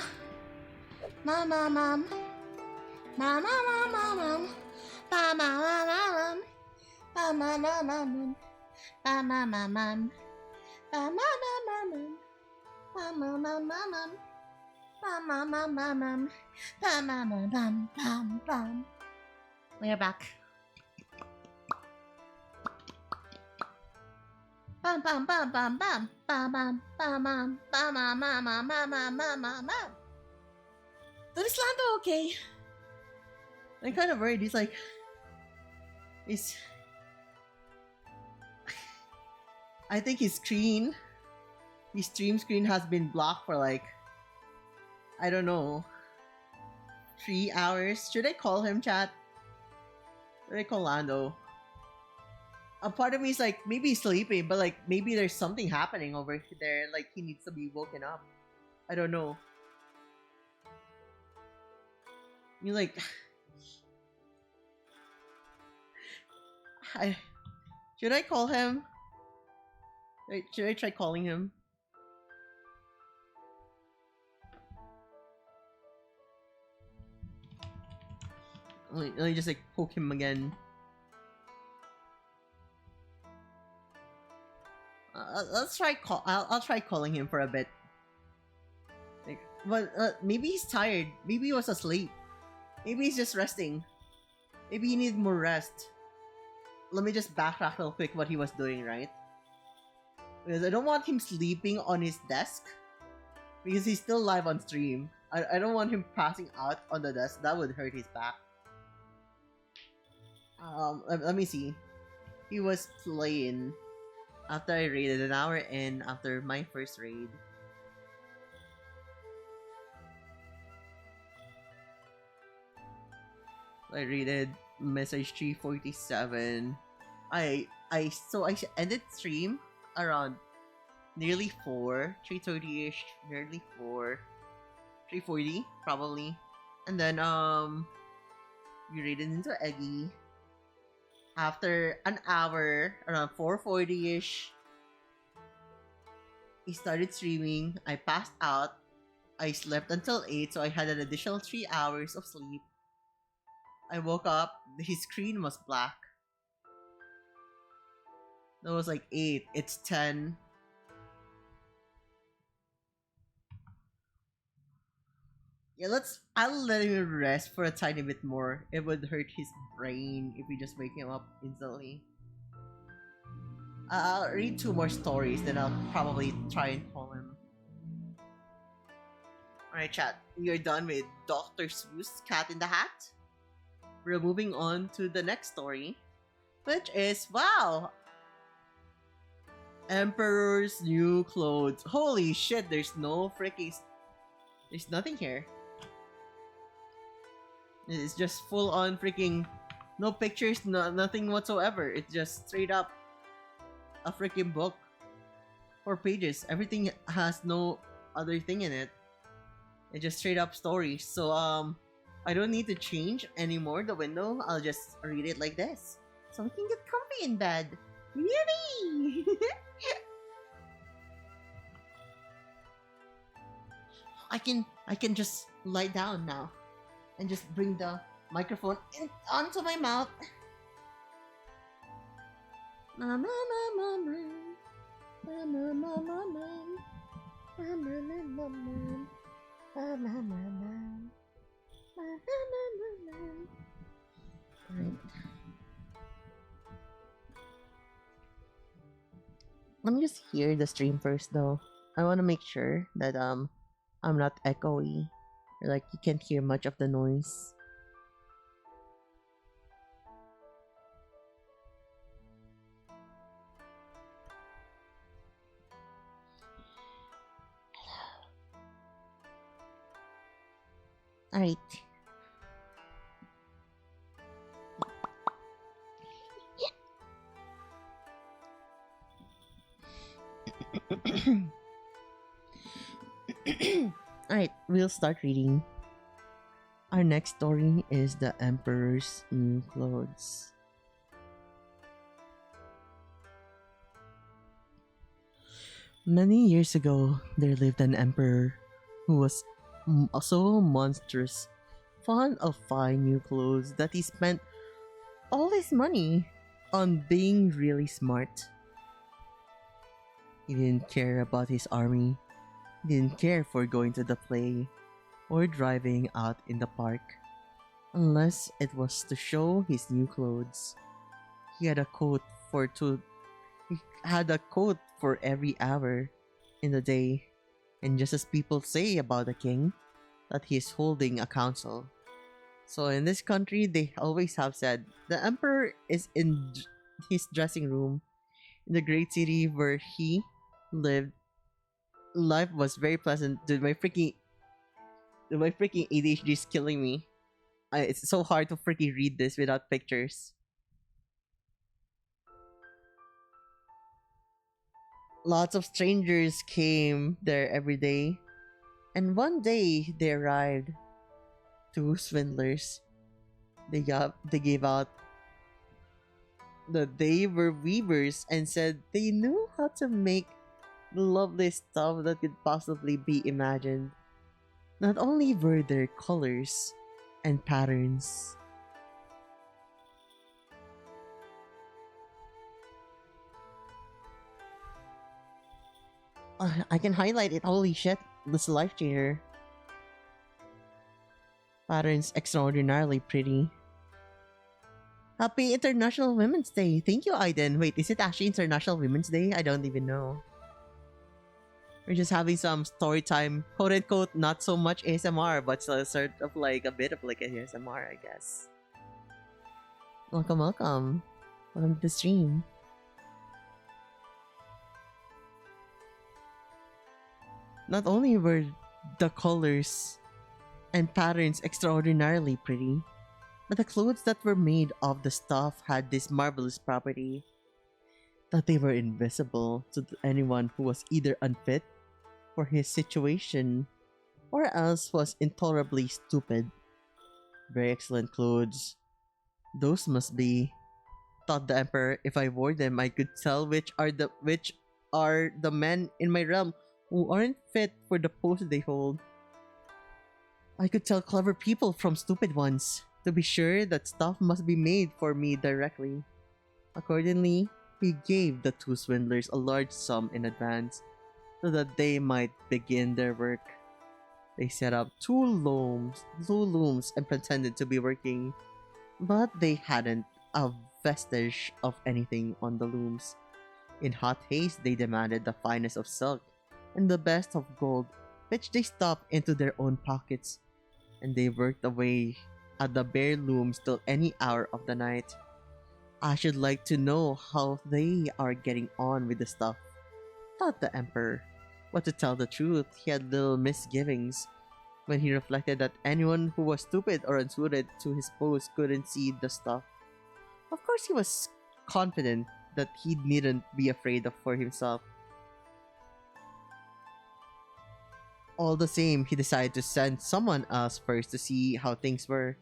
Mama, mom. Mama, mama, mom. Mama, mama, mom. Mama, mama, mom. Mama, mama, mom. Mama, mama, mom. Mama, mama, mom. Mama, mama, mom. Mama, mama, mom. We're back. Bam, bam, bam, bam, bam. Bam, bam, bam, bam. Bam, bam, bam, bam, bam, bam, bam, bam, bam. Is Lando okay? I'm kind of worried. He's like, I think his stream screen has been blocked for like, I don't know, 3 hours. Should I call him, chat? Should I call Lando? A part of me is like, maybe he's sleeping, but like, maybe there's something happening over there. Like, he needs to be woken up. I don't know. You like, should I call him? Wait, should I try calling him? Let me just like poke him again. Let's try call. I'll try calling him for a bit. Like, but maybe he's tired. Maybe he was asleep. Maybe he's just resting. Maybe he needs more rest. Let me just backtrack real quick what he was doing, right? Because I don't want him sleeping on his desk. Because he's still live on stream. I don't want him passing out on the desk. That would hurt his back. Let me see. He was playing after I raided, an hour in after my first raid. I raided message 347. I ended stream around nearly 4, 3:30ish, nearly 4, 3:40 probably, and then we raided into Eggy. After an hour, around 4:40ish, he started streaming. I passed out. I slept until 8, so I had an additional 3 hours of sleep. I woke up. His screen was black. That was like 8. It's 10. Yeah, I'll let him rest for a tiny bit more. It would hurt his brain if we just wake him up instantly. I'll read 2 more stories, then I'll probably try and call him. Alright, chat. We are done with Dr. Seuss' Cat in the Hat. We're moving on to the next story, which is, wow! Emperor's new clothes. Holy shit, there's no freaking... There's nothing here. It's just full on freaking... No pictures, nothing whatsoever. It's just straight up a freaking book. 4 pages. Everything has no other thing in it. It's just straight up stories. So, I don't need to change anymore the window. I'll just read it like this. So we can get comfy in bed. Yippee! I can just lie down now and just bring the microphone onto my mouth. Mama, mama, mama, mama, mama, mama, mama, mama, mama. Right. Let me just hear the stream first though. I want to make sure that I'm not echoey. Or like you can't hear much of the noise. Alright. Alright, we'll start reading. Our next story is The Emperor's New Clothes. Many years ago, there lived an emperor who was so monstrous, fond of fine new clothes that he spent all his money on being really smart. He didn't care about his army, he didn't care for going to the play or driving out in the park, unless it was to show his new clothes. He had a coat for two he had a coat for every hour in the day, and just as people say about a king, that he is holding a council. So in this country, they always have said the emperor is in his dressing room in the great city where he lived. Life was very pleasant. Dude, my freaking ADHD is killing me. It's so hard to freaking read this without pictures. Lots of strangers came there every day, and one day they arrived. Two swindlers. They gave out that they were weavers and said they knew how to make the loveliest stuff that could possibly be imagined. Not only were there colors and patterns. I can highlight it. Holy shit, this is a life changer. Patterns extraordinarily pretty. Happy International Women's Day. Thank you, Aiden. Wait, is it actually International Women's Day? I don't even know. We're just having some story time, quote unquote, not so much ASMR, but still sort of like a bit of like a ASMR, I guess. Welcome, welcome. Welcome to the stream. Not only were the colors and patterns extraordinarily pretty, but the clothes that were made of the stuff had this marvelous property that they were invisible to anyone who was either unfit for his situation or else was intolerably stupid. Very excellent clothes. Those must be, thought the emperor. If I wore them, I could tell which are the men in my realm who aren't fit for the post they hold. I could tell clever people from stupid ones. To be sure, that stuff must be made for me directly. Accordingly, he gave the two swindlers a large sum in advance so that they might begin their work. They set up two looms and pretended to be working, but they hadn't a vestige of anything on the looms. In hot haste, they demanded the finest of silk and the best of gold, which they stuffed into their own pockets, and they worked away at the bare looms till any hour of the night. I should like to know how they are getting on with the stuff, thought the emperor. But to tell the truth, he had little misgivings when he reflected that anyone who was stupid or unsuited to his post couldn't see the stuff. Of course, he was confident that he needn't be afraid of for himself. All the same, he decided to send someone else first to see how things were.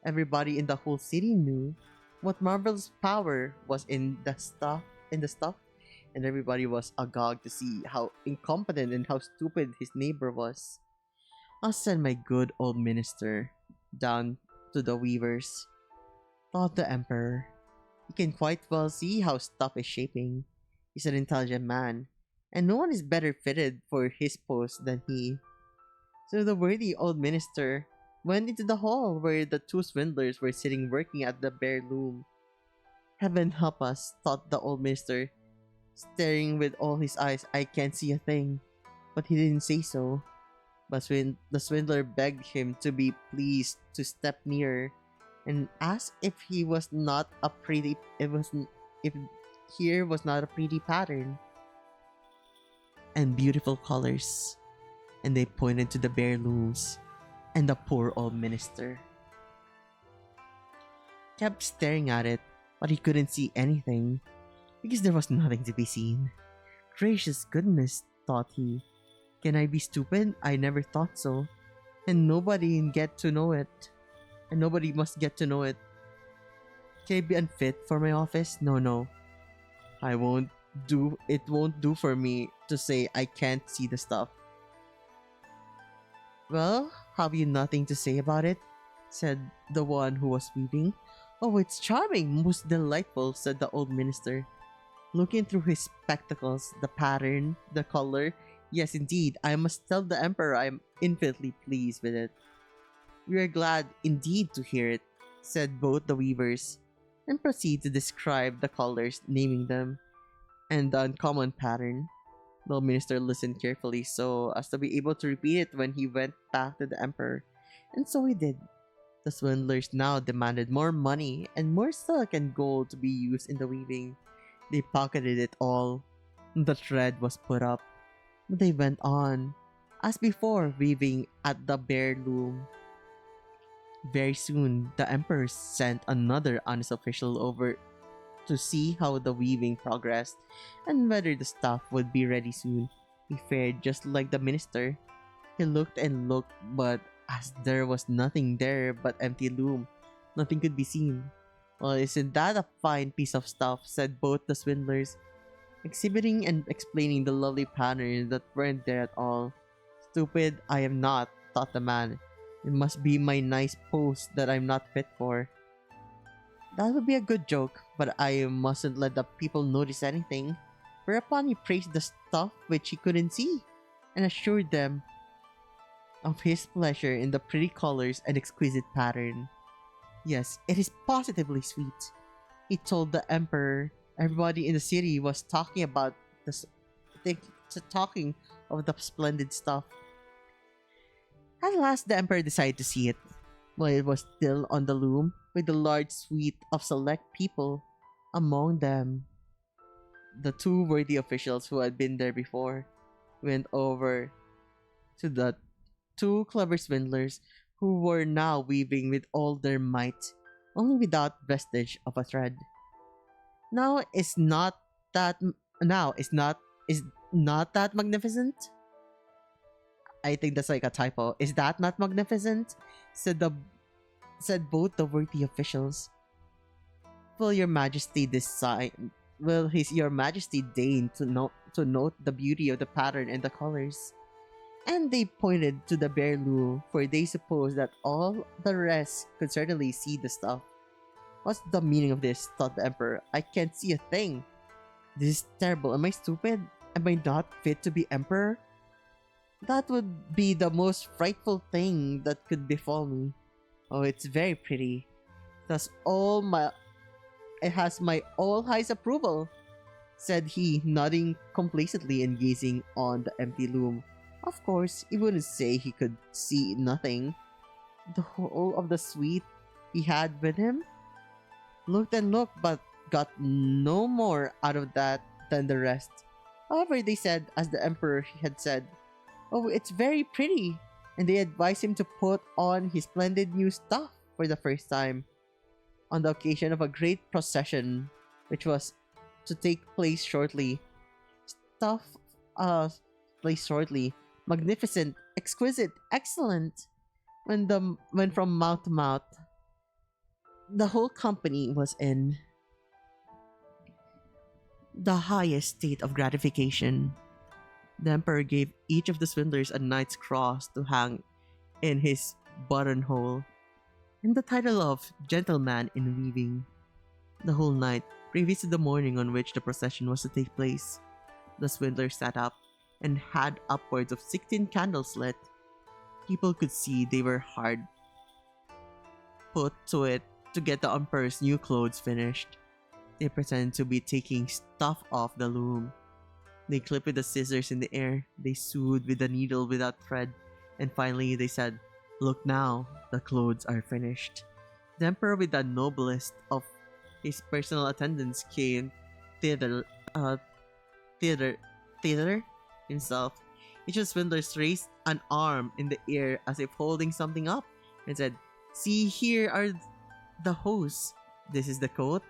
Everybody in the whole city knew what marvelous power was in the stuff, and everybody was agog to see how incompetent and how stupid his neighbor was. I'll send my good old minister down to the weavers, thought the emperor. He can quite well see how stuff is shaping. He's an intelligent man, and no one is better fitted for his post than he. So the worthy old minister went into the hall where the two swindlers were sitting working at the bare loom. Heaven help us, thought the old minister, staring with all his eyes. I can't see a thing. But he didn't say so. But the swindler begged him to be pleased to step nearer and asked if he was not a pretty if here was not a pretty pattern and beautiful colors. And they pointed to the bare looms, and the poor old minister kept staring at it, but he couldn't see anything because there was nothing to be seen. Gracious goodness, thought he. Can I be stupid? I never thought so. And nobody get to know it. And nobody must get to know it. Can I be unfit for my office? No, no. It won't do for me to say I can't see the stuff. Well, have you nothing to say about it? Said the one who was weeping. Oh, it's charming, most delightful, said the old minister. Looking through his spectacles, the pattern, the color. Yes, indeed, I must tell the Emperor I am infinitely pleased with it. We are glad indeed to hear it, said both the weavers, and proceed to describe the colors, naming them, and the uncommon pattern. The minister listened carefully so as to be able to repeat it when he went back to the Emperor, and so he did. The swindlers now demanded more money and more silk and gold to be used in the weaving. They pocketed it all. The thread was put up. They went on, as before, weaving at the bare loom. Very soon, the Emperor sent another honest official over to see how the weaving progressed and whether the stuff would be ready soon. He fared just like the minister. He looked and looked, but as there was nothing there but empty loom, nothing could be seen. Well, isn't that a fine piece of stuff? Said both the swindlers, exhibiting and explaining the lovely patterns that weren't there at all. Stupid I am not, thought the man. It must be my nice pose that I'm not fit for. That would be a good joke, but I mustn't let the people notice anything. Whereupon he praised the stuff which he couldn't see, and assured them of his pleasure in the pretty colors and exquisite pattern. Yes, it is positively sweet. He told the emperor everybody in the city was talking about this, talking of the splendid stuff. At last, the emperor decided to see it. While it was still on the loom, with a large suite of select people, among them the two worthy officials who had been there before, went over to the two clever swindlers who were now weaving with all their might, only without vestige of a thread. Now is not that now is not that magnificent? I think that's like a typo. Is that not magnificent? Said both the worthy officials. Will your majesty design will his your majesty deign to note the beauty of the pattern and the colors? And they pointed to the bare loom, for they supposed that all the rest could certainly see the stuff. What's the meaning of this? Thought the emperor. I can't see a thing. This is terrible. Am I stupid? Am I not fit to be emperor? That would be the most frightful thing that could befall me. Oh, it's very pretty. It has my all highest approval, said he, nodding complacently and gazing on the empty loom. Of course, he wouldn't say he could see nothing. The whole of the suite he had with him looked and looked, but got no more out of that than the rest. However, they said, as the emperor had said, "Oh, it's very pretty," and they advised him to put on his splendid new stuff for the first time on the occasion of a great procession which was to take place shortly. Stuff place shortly. Magnificent, exquisite, excellent. When from mouth to mouth, the whole company was in the highest state of gratification. The emperor gave each of the swindlers a knight's cross to hang in his buttonhole, and the title of gentleman in weaving. The whole night, previous to the morning on which the procession was to take place, the swindlers sat up and had upwards of 16 candles lit. People could see they were hard put to it to get the emperor's new clothes finished. They pretended to be taking stuff off the loom. They clipped with the scissors in the air, they sewed with the needle without thread, and finally they said, "Look now, the clothes are finished." The emperor with the noblest of his personal attendants came thither, thither, thither himself. Each of the swindlers raised an arm in the air as if holding something up and said, "See, here are the hose. This is the coat.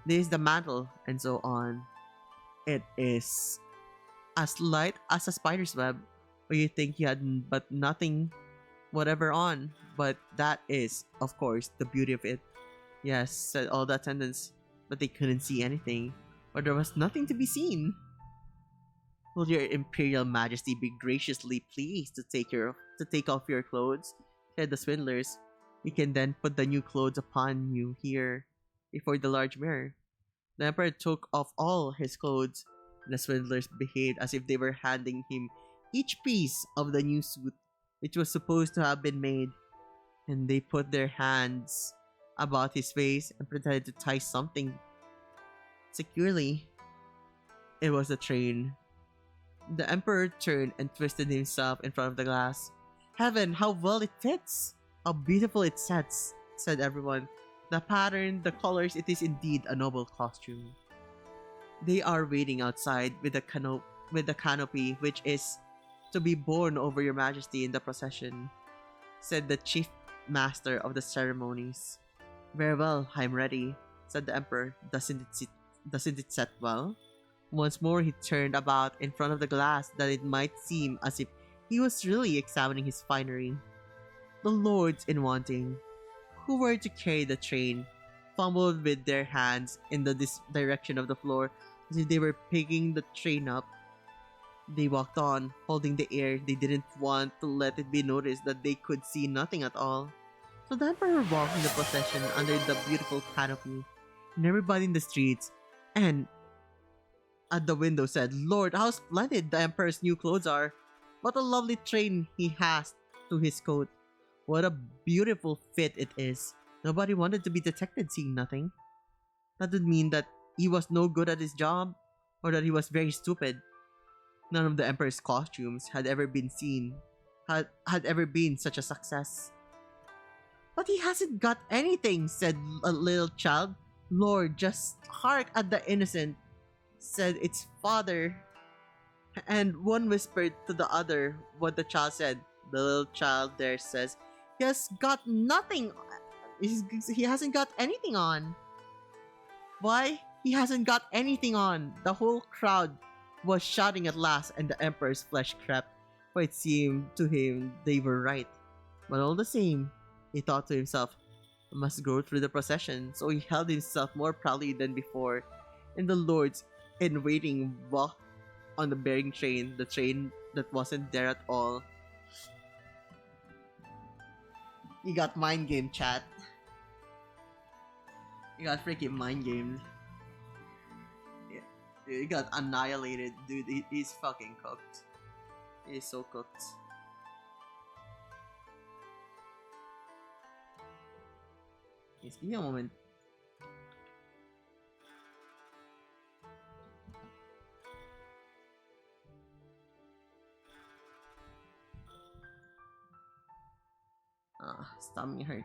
This is the mantle," and so on. It is as light as a spider's web, where you think you had but nothing whatever on. But that is, of course, the beauty of it. Yes, said all the attendants, but they couldn't see anything, or there was nothing to be seen. Will your imperial majesty be graciously pleased to take to take off your clothes, said the swindlers. We can then put the new clothes upon you here, before the large mirror. The emperor took off all his clothes, and the swindlers behaved as if they were handing him each piece of the new suit, which was supposed to have been made, and they put their hands about his face and pretended to tie something securely. It was a train. The emperor turned and twisted himself in front of the glass. Heaven, how well it fits! How beautiful it sets, said everyone. The pattern, the colors, it is indeed a noble costume. They are waiting outside with the canopy which is to be borne over your majesty in the procession, said the chief master of the ceremonies. Very well, I am ready, said the emperor. Doesn't it set well? Once more he turned about in front of the glass that it might seem as if he was really examining his finery. The lords in wanting, who were to carry the train, fumbled with their hands in the direction of the floor as if they were picking the train up. They walked on, holding the air. They didn't want to let it be noticed that they could see nothing at all. So the emperor walked in the procession under the beautiful canopy, and everybody in the streets and at the window said, Lord, how splendid the emperor's new clothes are! What a lovely train he has to his coat! What a beautiful fit it is! Nobody wanted to be detected seeing nothing. That would mean that he was no good at his job, or that he was very stupid. None of the emperor's costumes had ever been such a success. But he hasn't got anything, said a little child. Lord, just hark at the innocent, said its father. And one whispered to the other what the child said. The little child there says, he has got nothing. He hasn't got anything on. Why? He hasn't got anything on. The whole crowd was shouting at last, and the emperor's flesh crept, for it seemed to him they were right. But all the same, he thought to himself, I must go through the procession. So he held himself more proudly than before, and the lords in waiting walked on the bearing train, the train that wasn't there at all. You got mind game, chat. You got freaking mind gamed. He got annihilated, dude. He's fucking cooked. He's so cooked. Just give me a moment. Stomach hurts.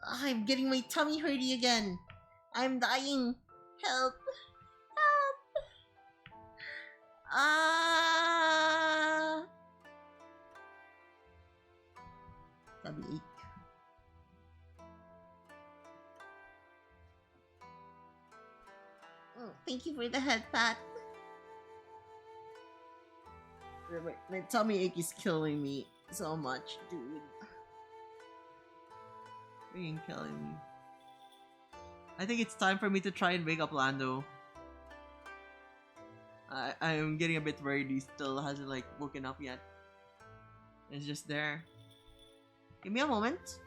I'm getting my tummy hurty again. I'm dying. Help. Help. Tummy ache. Thank you for the head pat. My tummy ache is killing me so much, dude. Freaking killing me. I think it's time for me to try and wake up Lando. I'm getting a bit worried he still hasn't like woken up yet. It's just there. Give me a moment.